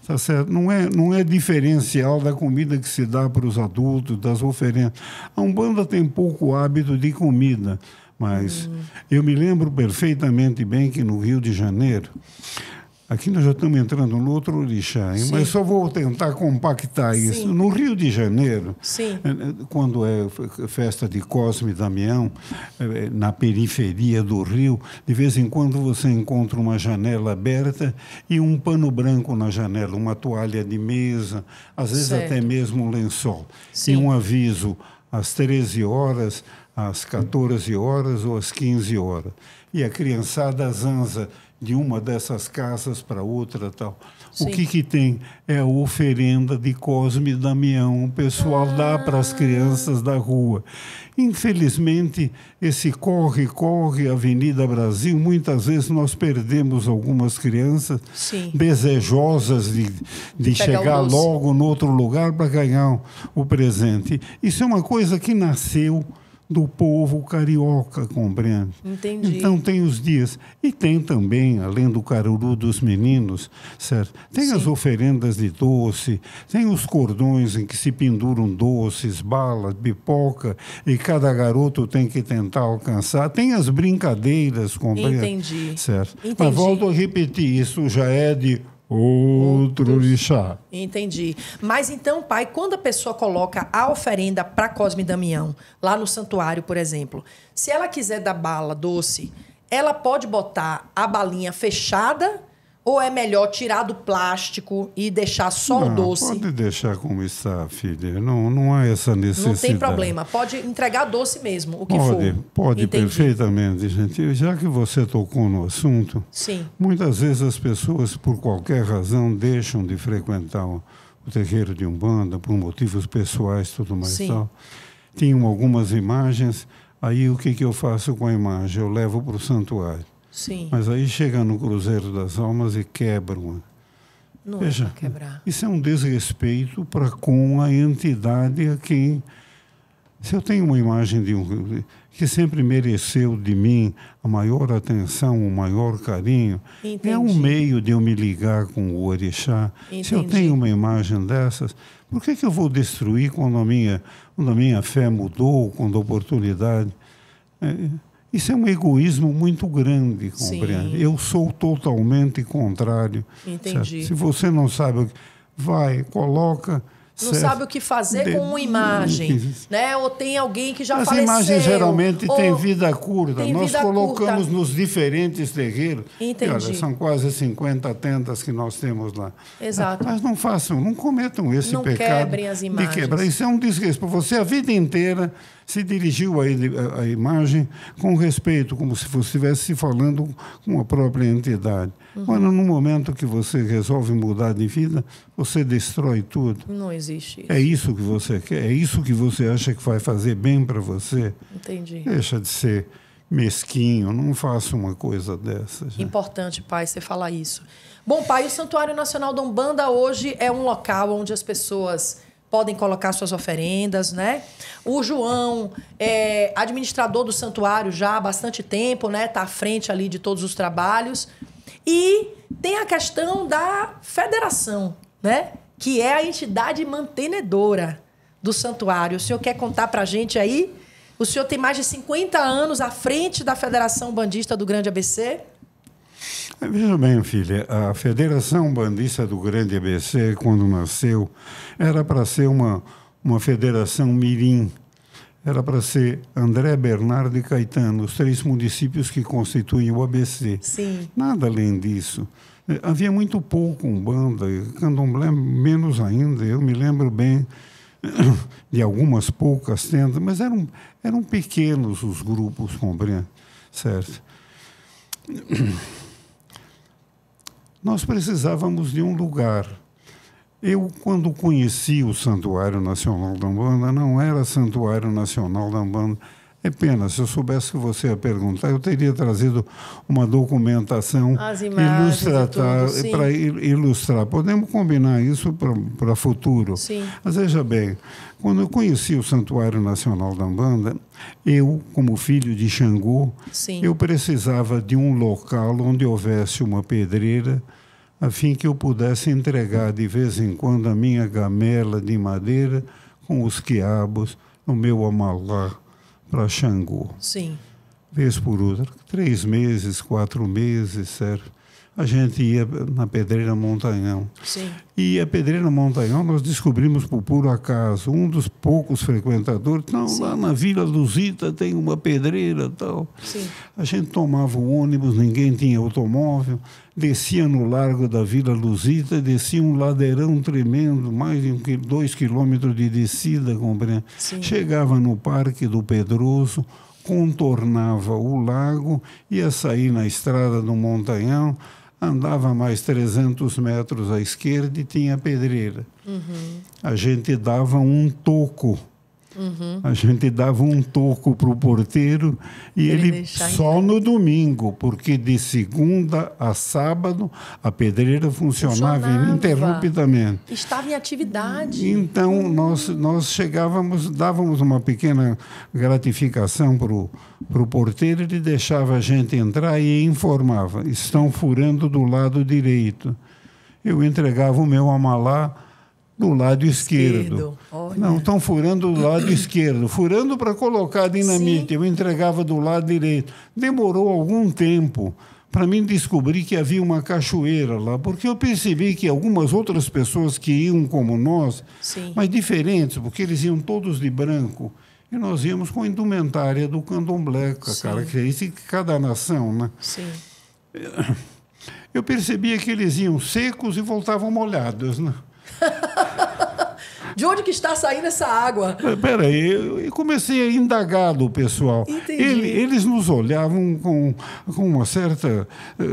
Tá certo? Não é diferencial da comida que se dá para os adultos, das oferendas. A Umbanda tem pouco hábito de comida. Mas eu me lembro perfeitamente bem que no Rio de Janeiro, aqui nós já estamos entrando no outro orixá, mas só vou tentar compactar isso. No Rio de Janeiro, quando é festa de Cosme e Damião, na periferia do Rio, de vez em quando você encontra uma janela aberta e um pano branco na janela, uma toalha de mesa, às vezes até mesmo um lençol. E um aviso às 13 horas, às 14 horas ou às 15 horas. E a criançada zanza de uma dessas casas para outra tal. O que tem é a oferenda de Cosme e Damião. O pessoal dá para as crianças da rua. Infelizmente, esse corre, Avenida Brasil, muitas vezes nós perdemos algumas crianças desejosas de chegar logo no outro lugar para ganhar o presente. Isso é uma coisa que nasceu do povo carioca, compreende? Entendi. Então tem os dias. E tem também, além do caruru dos meninos, certo? Tem as oferendas de doce, tem os cordões em que se penduram doces, balas, pipoca, e cada garoto tem que tentar alcançar. Tem as brincadeiras, compreende? Entendi. Certo? Mas volto a repetir, isso já é de outro orixá. Entendi. Mas então, pai, quando a pessoa coloca a oferenda para Cosme e Damião, lá no santuário, por exemplo, se ela quiser dar bala doce, ela pode botar a balinha fechada ou é melhor tirar do plástico e deixar só o doce? Pode deixar como está, filha. Não há essa necessidade. Não tem problema. Pode entregar doce mesmo, o que for. Pode, perfeitamente, gente. Já que você tocou no assunto, muitas vezes as pessoas, por qualquer razão, deixam de frequentar o terreiro de Umbanda por motivos pessoais e tudo mais. Tal. Tinham algumas imagens, aí o que eu faço com a imagem? Eu levo para o santuário. Mas aí chega no Cruzeiro das Almas e quebram. Não Veja, é para quebrar. Isso é um desrespeito para com a entidade a quem... Se eu tenho uma imagem de que sempre mereceu de mim a maior atenção, o maior carinho, é um meio de eu me ligar com o orixá. Se eu tenho uma imagem dessas, por que eu vou destruir quando a minha fé mudou, quando a oportunidade... Isso é um egoísmo muito grande, compreende? Eu sou totalmente contrário. Entendi. Certo? Se você não sabe, coloca... Não sabe o que fazer com uma imagem, né? Ou tem alguém que já faleceu. As imagens geralmente têm vida curta. Nós colocamos nos diferentes terreiros. Entendi. E, olha, são quase 50 tendas que nós temos lá. Exato. Mas não façam, não cometam esse pecado. Não quebrem as imagens. De quebrar. Isso é um desrespeito. Você a vida inteira se dirigiu à imagem com respeito, como se você estivesse falando com a própria entidade. Quando no momento que você resolve mudar de vida, você destrói tudo. Não existe isso. É isso que você quer? É isso que você acha que vai fazer bem para você? Entendi. Deixa de ser mesquinho, não faça uma coisa dessa. Já. Importante, pai, você falar isso. Bom, pai, o Santuário Nacional da Umbanda hoje é um local onde as pessoas podem colocar suas oferendas, né? O João é administrador do santuário já há bastante tempo, né? Está à frente ali de todos os trabalhos. E tem a questão da federação, né? Que é a entidade mantenedora do santuário. O senhor quer contar para a gente aí? O senhor tem mais de 50 anos à frente da Federação Bandista do Grande ABC? Veja bem, filha, a Federação Bandista do Grande ABC, quando nasceu, era para ser uma federação mirim. Era para ser André, Bernardo e Caetano, os 3 municípios que constituem o ABC. Sim. Nada além disso. Havia muito pouco Umbanda, Candomblé menos ainda. Eu me lembro bem de algumas poucas tendas, mas eram pequenos os grupos, compreende? Certo? Nós precisávamos de um lugar. Eu, quando conheci o Santuário Nacional da Umbanda, não era Santuário Nacional da Umbanda. É pena, se eu soubesse que você ia perguntar, eu teria trazido uma documentação para ilustrar. Podemos combinar isso para futuro. Sim. Mas veja bem, quando eu conheci o Santuário Nacional da Umbanda, eu, como filho de Xangô, Sim. eu precisava de um local onde houvesse uma pedreira, a fim que eu pudesse entregar de vez em quando a minha gamela de madeira com os quiabos no meu amalá para Xangô. Sim. Vez por outra, 3 meses, 4 meses, certo? A gente ia na Pedreira Montanhão. Sim. E a Pedreira Montanhão nós descobrimos por puro acaso, um dos poucos frequentadores, não, Sim. lá na Vila Luzita tem uma pedreira tal. Sim. A gente tomava o ônibus, ninguém tinha automóvel, descia no largo da Vila Luzita, descia um ladeirão tremendo, mais de 2 quilômetros de descida, compreende? Sim. Chegava no Parque do Pedroso, contornava o lago, ia sair na estrada do Montanhão, andava mais 300 metros à esquerda e tinha a pedreira. Uhum. A gente dava um toco. Uhum. A gente dava um toco para o porteiro e ele só no domingo, porque de segunda a sábado a pedreira funcionava ininterruptamente. Estava em atividade. Então nós chegávamos, dávamos uma pequena gratificação para o porteiro, ele deixava a gente entrar e informava: estão furando do lado direito. Eu entregava o meu amalá do lado esquerdo. Não, estão furando do lado esquerdo. Furando para colocar dinamite. Sim. Eu entregava do lado direito. Demorou algum tempo para mim descobrir que havia uma cachoeira lá, porque eu percebi que algumas outras pessoas que iam como nós, Sim. mas diferentes, porque eles iam todos de branco, e nós íamos com a indumentária do candomblé, com a característica de cada nação, né? Sim. Eu percebia que eles iam secos e voltavam molhados, né? De onde que está saindo essa água? Espera aí, eu comecei a indagar do pessoal. Eles nos olhavam com uma certa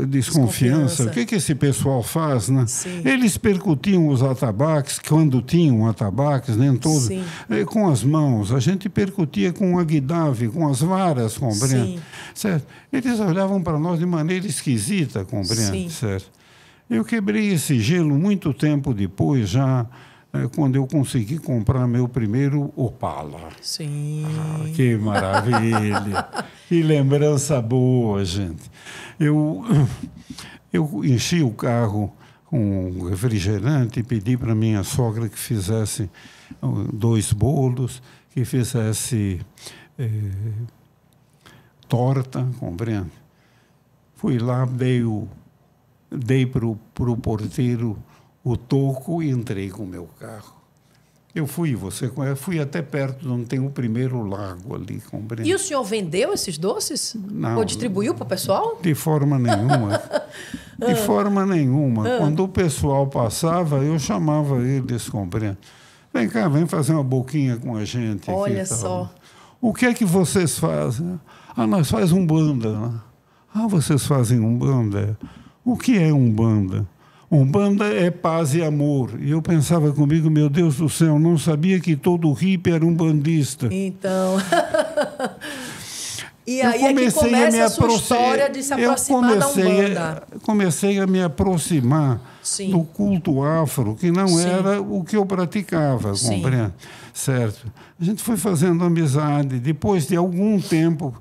desconfiança. O que esse pessoal faz, né? Sim. Eles percutiam os atabaques, quando tinham atabaques, nem todos, com as mãos. A gente percutia com o aguidave, com as varas, compreende? Certo? Eles olhavam para nós de maneira esquisita, compreende? Certo? Eu quebrei esse gelo muito tempo depois, já quando eu consegui comprar meu primeiro Opala. Sim. Ah, que maravilha! Que lembrança boa, gente. Eu enchi o carro com refrigerante e pedi para minha sogra que fizesse 2 bolos, que fizesse torta, compreende? Fui lá, dei para o porteiro o toco e entrei com o meu carro. Eu fui até perto de onde tem o primeiro lago ali, compreende? E o senhor vendeu esses doces? Não. Ou distribuiu para o pessoal? De forma nenhuma. De forma nenhuma. Quando o pessoal passava, eu chamava eles, compreende? Vem cá, vem fazer uma boquinha com a gente. Olha aqui, só. O que é que vocês fazem? Ah, nós fazemos Umbanda. Né? Ah, vocês fazem Umbanda? O que é Umbanda? Umbanda é paz e amor. E eu pensava comigo, meu Deus do céu, não sabia que todo hippie era umbandista. Então... E aí é que começa a sua história de se aproximar da Umbanda. Comecei a me aproximar Sim. do culto afro, que não Sim. era o que eu praticava, Sim. compreende? Certo. A gente foi fazendo amizade. Depois de algum tempo,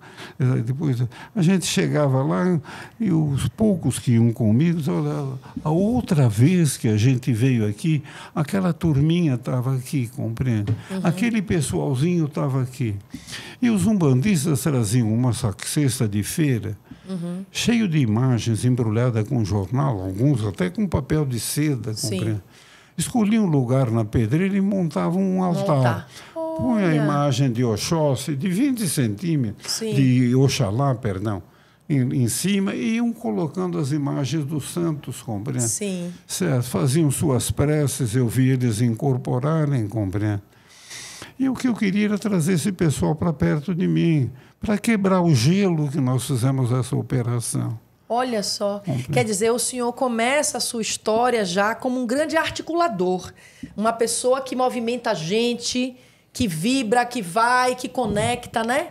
depois a gente chegava lá e os poucos que iam comigo, olha, a outra vez que a gente veio aqui, aquela turminha estava aqui, compreende? Aquele pessoalzinho estava aqui. E os umbandistas traziam uma cesta de feira, cheio de imagens embrulhadas com jornal, alguns até com papel de seda, compreende? Escolhiam um lugar na pedreira e montavam um altar. Põe a imagem de Oxóssi, de 20 centímetros, de Oxalá, perdão, em cima, e iam colocando as imagens dos santos, compreende? Sim. Certo. Faziam suas preces, eu vi eles incorporarem, compreende? E o que eu queria era trazer esse pessoal para perto de mim, para quebrar o gelo que nós fizemos essa operação. Olha só, quer dizer, o senhor começa a sua história já como um grande articulador, uma pessoa que movimenta a gente, que vibra, que vai, que conecta, né?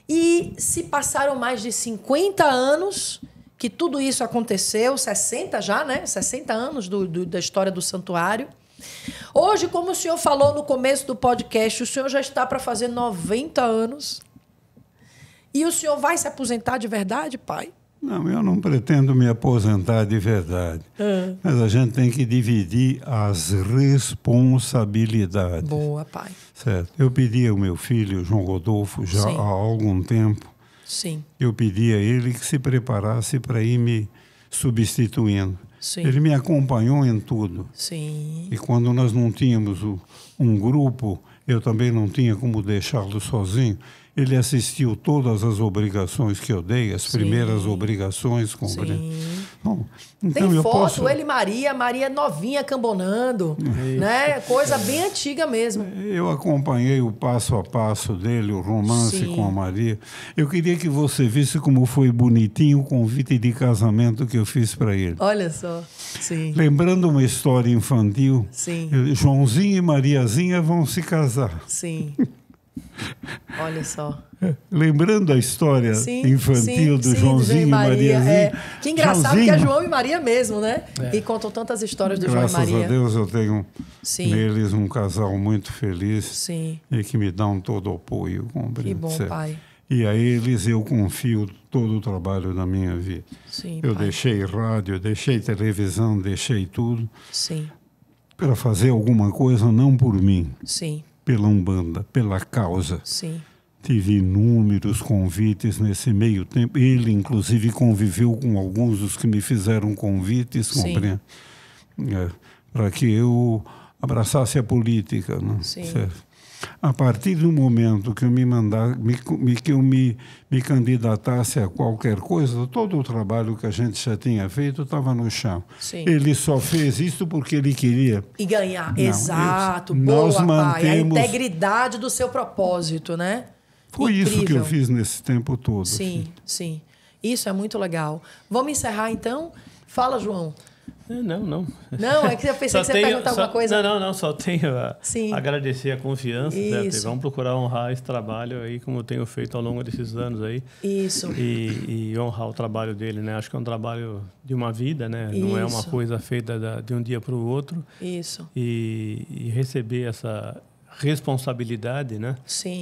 E se passaram mais de 50 anos que tudo isso aconteceu, 60 já, né? 60 anos da história do santuário. Hoje, como o senhor falou no começo do podcast, o senhor já está para fazer 90 anos. E o senhor vai se aposentar de verdade, pai? Não, eu não pretendo me aposentar de verdade. Mas a gente tem que dividir as responsabilidades. Boa, pai. Certo. Eu pedi ao meu filho, João Rodolfo, já há algum tempo, eu pedi a ele que se preparasse para ir me substituindo. Ele me acompanhou em tudo. E quando nós não tínhamos um grupo, eu também não tinha como deixá-lo sozinho. Ele assistiu todas as obrigações que eu dei, as primeiras obrigações. Bom, então tem eu foto, posso... ele e Maria novinha cambonando, né? Coisa bem antiga mesmo. Eu acompanhei o passo a passo dele, o romance com a Maria. Eu queria que você visse como foi bonitinho o convite de casamento que eu fiz para ele. Olha só. Lembrando uma história infantil, Joãozinho e Mariazinha vão se casar. Olha só. Lembrando a história infantil do Joãozinho e Mariazinha. Que engraçado Joãozinho, que é João e Maria mesmo, né? E contam tantas histórias do João e Maria. Graças a Deus eu tenho neles um casal muito feliz e que me dão todo o apoio. Que bom, pai. E a eles eu confio todo o trabalho da minha vida. Eu deixei rádio, deixei televisão, deixei tudo para fazer alguma coisa não por mim. Pela Umbanda, pela causa. Tive inúmeros convites nesse meio tempo. Ele, inclusive, conviveu com alguns dos que me fizeram convites, para que eu abraçasse a política. Né? Certo? A partir do momento que eu me candidatasse a qualquer coisa, todo o trabalho que a gente já tinha feito estava no chão. Ele só fez isso porque ele queria. E ganhar. Exato. Boa, pai. A integridade do seu propósito, né? Foi isso que eu fiz nesse tempo todo. Sim. Isso é muito legal. Vamos encerrar, então? Fala, João. Não. Não, é que eu pensei que você ia perguntar alguma coisa. Não, só tenho a agradecer a confiança, certo? Vamos procurar honrar esse trabalho aí, como eu tenho feito ao longo desses anos aí. E honrar o trabalho dele, né? Acho que é um trabalho de uma vida, né? Não é uma coisa feita de um dia para o outro. E receber essa responsabilidade, né?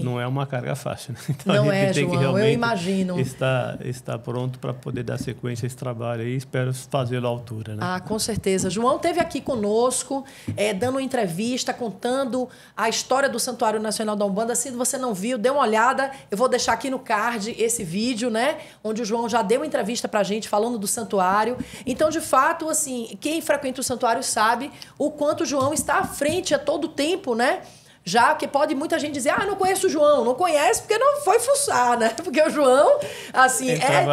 Não é uma carga fácil, né? Então não a gente tem João, que realmente eu imagino. Estar pronto para poder dar sequência a esse trabalho aí e espero fazê-lo à altura, né? Com certeza. João esteve aqui conosco, dando uma entrevista, contando a história do Santuário Nacional da Umbanda. Se você não viu, dê uma olhada. Eu vou deixar aqui no card esse vídeo, né? Onde o João já deu uma entrevista pra gente falando do santuário. Então, de fato, assim, quem frequenta o santuário sabe o quanto o João está à frente a todo tempo, né? Já que pode muita gente dizer, não conheço o João. Não conhece porque não foi fuçar, né? Porque o João, assim,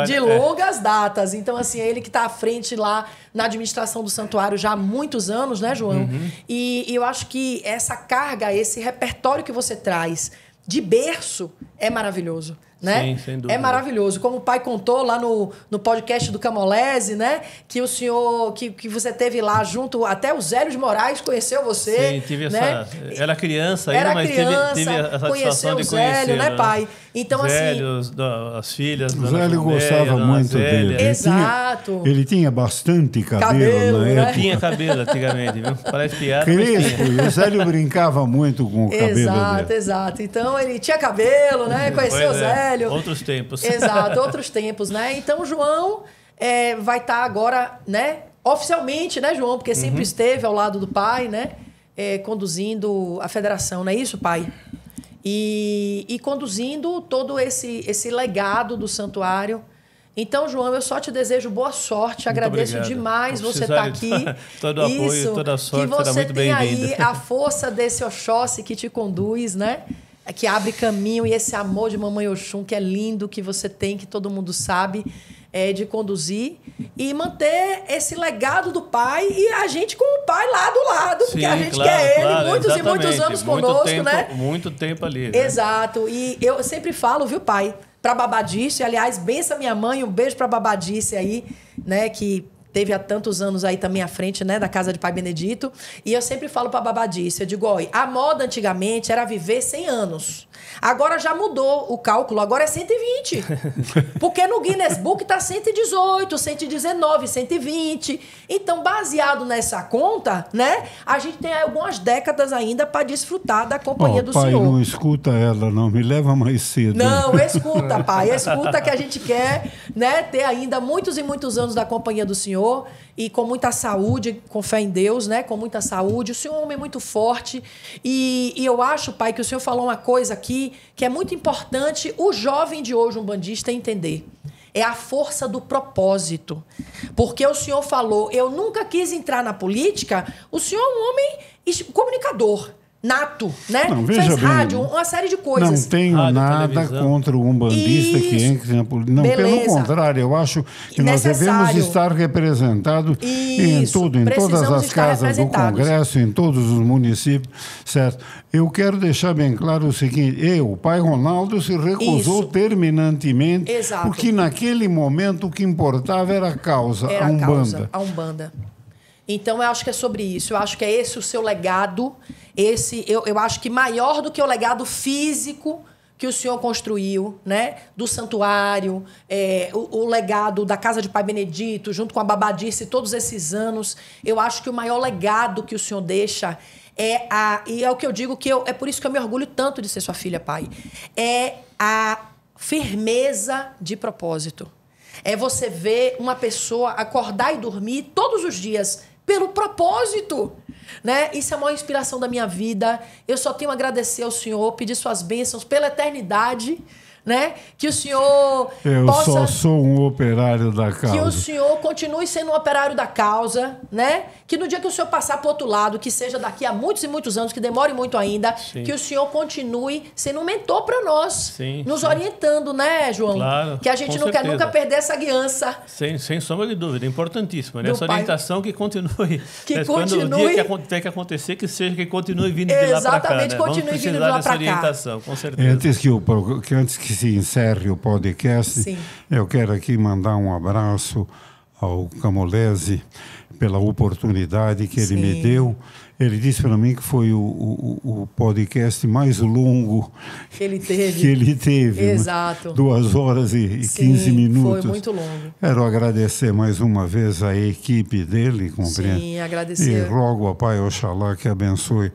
de longas datas. Então, assim, é ele que está à frente lá na administração do santuário já há muitos anos, né, João? E eu acho que essa carga, esse repertório que você traz de berço é maravilhoso. Né? Sim, sem dúvida. É maravilhoso. Como o pai contou lá no podcast do Camolese, né? Que o senhor, que você teve lá junto, até o Zélio de Moraes conheceu você. Sim, tive né? Era criança ainda, mas teve a satisfação de conhecer. Zélio, né, pai? Então, Zélio, assim... as filhas... O Zélio gostava muito dele. Exato. Ele tinha bastante cabelo, né? Tinha cabelo antigamente, viu? Parece piada, crespo. E o Zélio brincava muito com o cabelo dele. Exato. Então, ele tinha cabelo, né? Conheceu o Zélio. Outros tempos. Exato, outros tempos, né? Então, o João vai estar agora, né? Oficialmente, né, João? Porque sempre esteve ao lado do pai, né? Conduzindo a federação, não é isso, pai? E conduzindo todo esse legado do santuário. Então, João, eu só te desejo boa sorte. Muito agradeço demais você estar aqui. Todo apoio, toda a sorte, que você muito tem bem-vindo. aí a força desse Oxóssi que te conduz, né? Que abre caminho, e esse amor de Mamãe Oxum, que é lindo, que você tem, que todo mundo sabe, de conduzir e manter esse legado do pai e a gente com o pai lá do lado, porque a gente quer ele muitos e muitos anos conosco, né? Muito tempo ali. Né? Exato. E eu sempre falo, viu, pai, pra Babadice, aliás, bença minha mãe, um beijo pra Babadice aí, né, que teve há tantos anos aí também à frente, né, da casa de Pai Benedito. E eu sempre falo pra Babadice, eu digo, olha, a moda antigamente era viver 100 anos. Agora já mudou o cálculo, agora é 120. Porque no Guinness Book tá 118, 119, 120. Então, baseado nessa conta, né, a gente tem algumas décadas ainda para desfrutar da companhia do pai, Senhor. Não escuta ela, não. Me leva mais cedo. Não, escuta, pai. Escuta que a gente quer, né, ter ainda muitos e muitos anos da companhia do Senhor. E com muita saúde, com fé em Deus, né? Com muita saúde. O Senhor é um homem muito forte. E eu acho, pai, que o Senhor falou uma coisa aqui que é muito importante o jovem de hoje, um bandista, entender. É a força do propósito. Porque o Senhor falou, eu nunca quis entrar na política. O Senhor é um homem comunicador. Nato, né? Não, veja fez bem, rádio, uma série de coisas. Não tenho rádio, nada televisão. contra um bandista que entre na política. Não, Beleza. pelo contrário, eu acho que nós devemos estar representados em tudo, em todas as casas do Congresso, em todos os municípios, certo? Eu quero deixar bem claro o seguinte, o pai Ronaldo se recusou terminantemente, porque naquele momento o que importava era a causa, a Umbanda. A Umbanda. Então, eu acho que é sobre isso. Eu acho que é esse o seu legado. Eu acho que maior do que o legado físico que o senhor construiu, né? Do santuário, o legado da Casa de Pai Benedito, junto com a Babadice, todos esses anos. Eu acho que o maior legado que o senhor deixa e é o que eu digo, é por isso que eu me orgulho tanto de ser sua filha, pai. É a firmeza de propósito. É você ver uma pessoa acordar e dormir todos os dias pelo propósito, né? Isso é a maior inspiração da minha vida. Eu só tenho a agradecer ao Senhor, pedir suas bênçãos pela eternidade, né? Que o Senhor possa... só sou um operário da causa. Que o Senhor continue sendo um operário da causa, né? Que no dia que o Senhor passar para o outro lado, que seja daqui a muitos e muitos anos, que demore muito ainda, que o Senhor continue sendo um mentor para nós, nos orientando, né, João? Claro, que a gente não quer nunca perder essa guiança. Sem sombra de dúvida, importantíssima, né? Essa orientação que continue. Que continue. Quando o dia que tem que acontecer, que seja que continue vindo de lá para cá. Exatamente, continue vindo de lá para cá. Orientação, com certeza. Antes que se encerre o podcast, eu quero aqui mandar um abraço ao Camolese pela oportunidade que ele me deu. Ele disse para mim que foi o podcast mais longo que ele teve. Exato. 2 horas e 15 minutos. Foi muito longo. Quero agradecer mais uma vez a equipe dele, compreende? Sim, agradecer. E rogo ao Pai Oxalá que abençoe,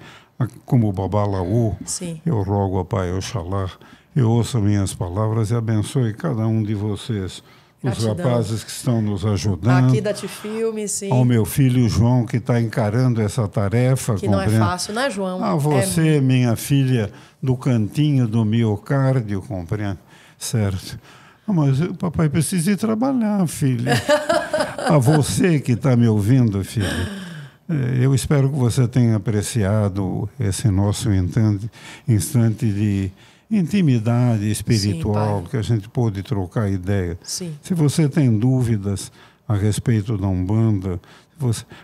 como o Babalaú. Eu rogo ao Pai Oxalá, eu ouço minhas palavras e abençoe cada um de vocês. Os rapazes que estão nos ajudando. Aqui da Tifilme, sim. Ao meu filho João, que está encarando essa tarefa. Que não é fácil, né, João? A você, minha filha, do cantinho do miocárdio, compreende? Certo. Mas o papai precisa ir trabalhar, filha. A você que está me ouvindo, filha. Eu espero que você tenha apreciado esse nosso instante de intimidade espiritual, que a gente pôde trocar ideia. Se você tem dúvidas a respeito da Umbanda,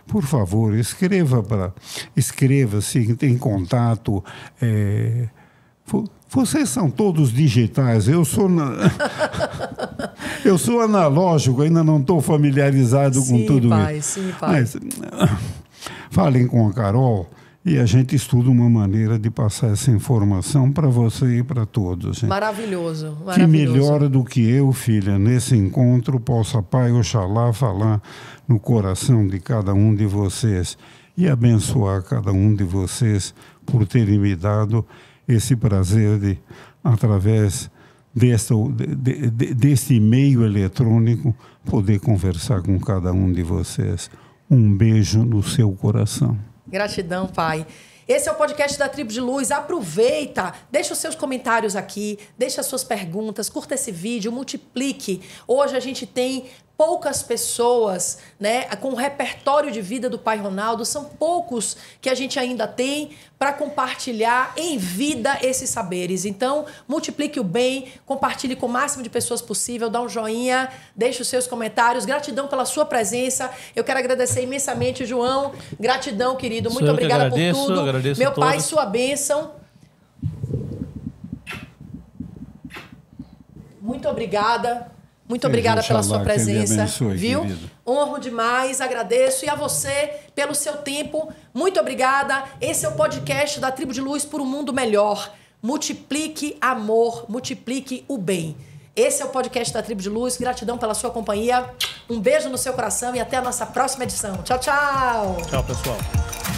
por favor, escreva-se em contato. Vocês são todos digitais. Eu sou analógico, ainda não estou familiarizado com tudo isso. Sim, pai. Mas falem com a Carol E a gente estuda uma maneira de passar essa informação para você e para todos. Gente. Maravilhoso, maravilhoso. Que melhor do que eu, filha, nesse encontro, possa, Pai Oxalá, falar no coração de cada um de vocês e abençoar cada um de vocês por terem me dado esse prazer de, através deste meio eletrônico, poder conversar com cada um de vocês. Um beijo no seu coração. Gratidão, Pai. Esse é o podcast da Tribo de Luz. Aproveita, deixa os seus comentários aqui, deixa as suas perguntas, curta esse vídeo, multiplique. Hoje a gente tem poucas pessoas, né, com o repertório de vida do Pai Ronaldo. São poucos que a gente ainda tem para compartilhar em vida esses saberes. Então, multiplique o bem, compartilhe com o máximo de pessoas possível, dá um joinha, deixe os seus comentários. Gratidão pela sua presença. Eu quero agradecer imensamente, João. Gratidão, querido. Muito obrigada por tudo. Meu Pai, sua bênção. Muito obrigada. Muito obrigada pela sua presença, viu? Querido. Honro demais, agradeço. E a você pelo seu tempo, muito obrigada. Esse é o podcast da Tribo de Luz por um mundo melhor. Multiplique amor, multiplique o bem. Esse é o podcast da Tribo de Luz. Gratidão pela sua companhia. Um beijo no seu coração e até a nossa próxima edição. Tchau, tchau. Tchau, pessoal.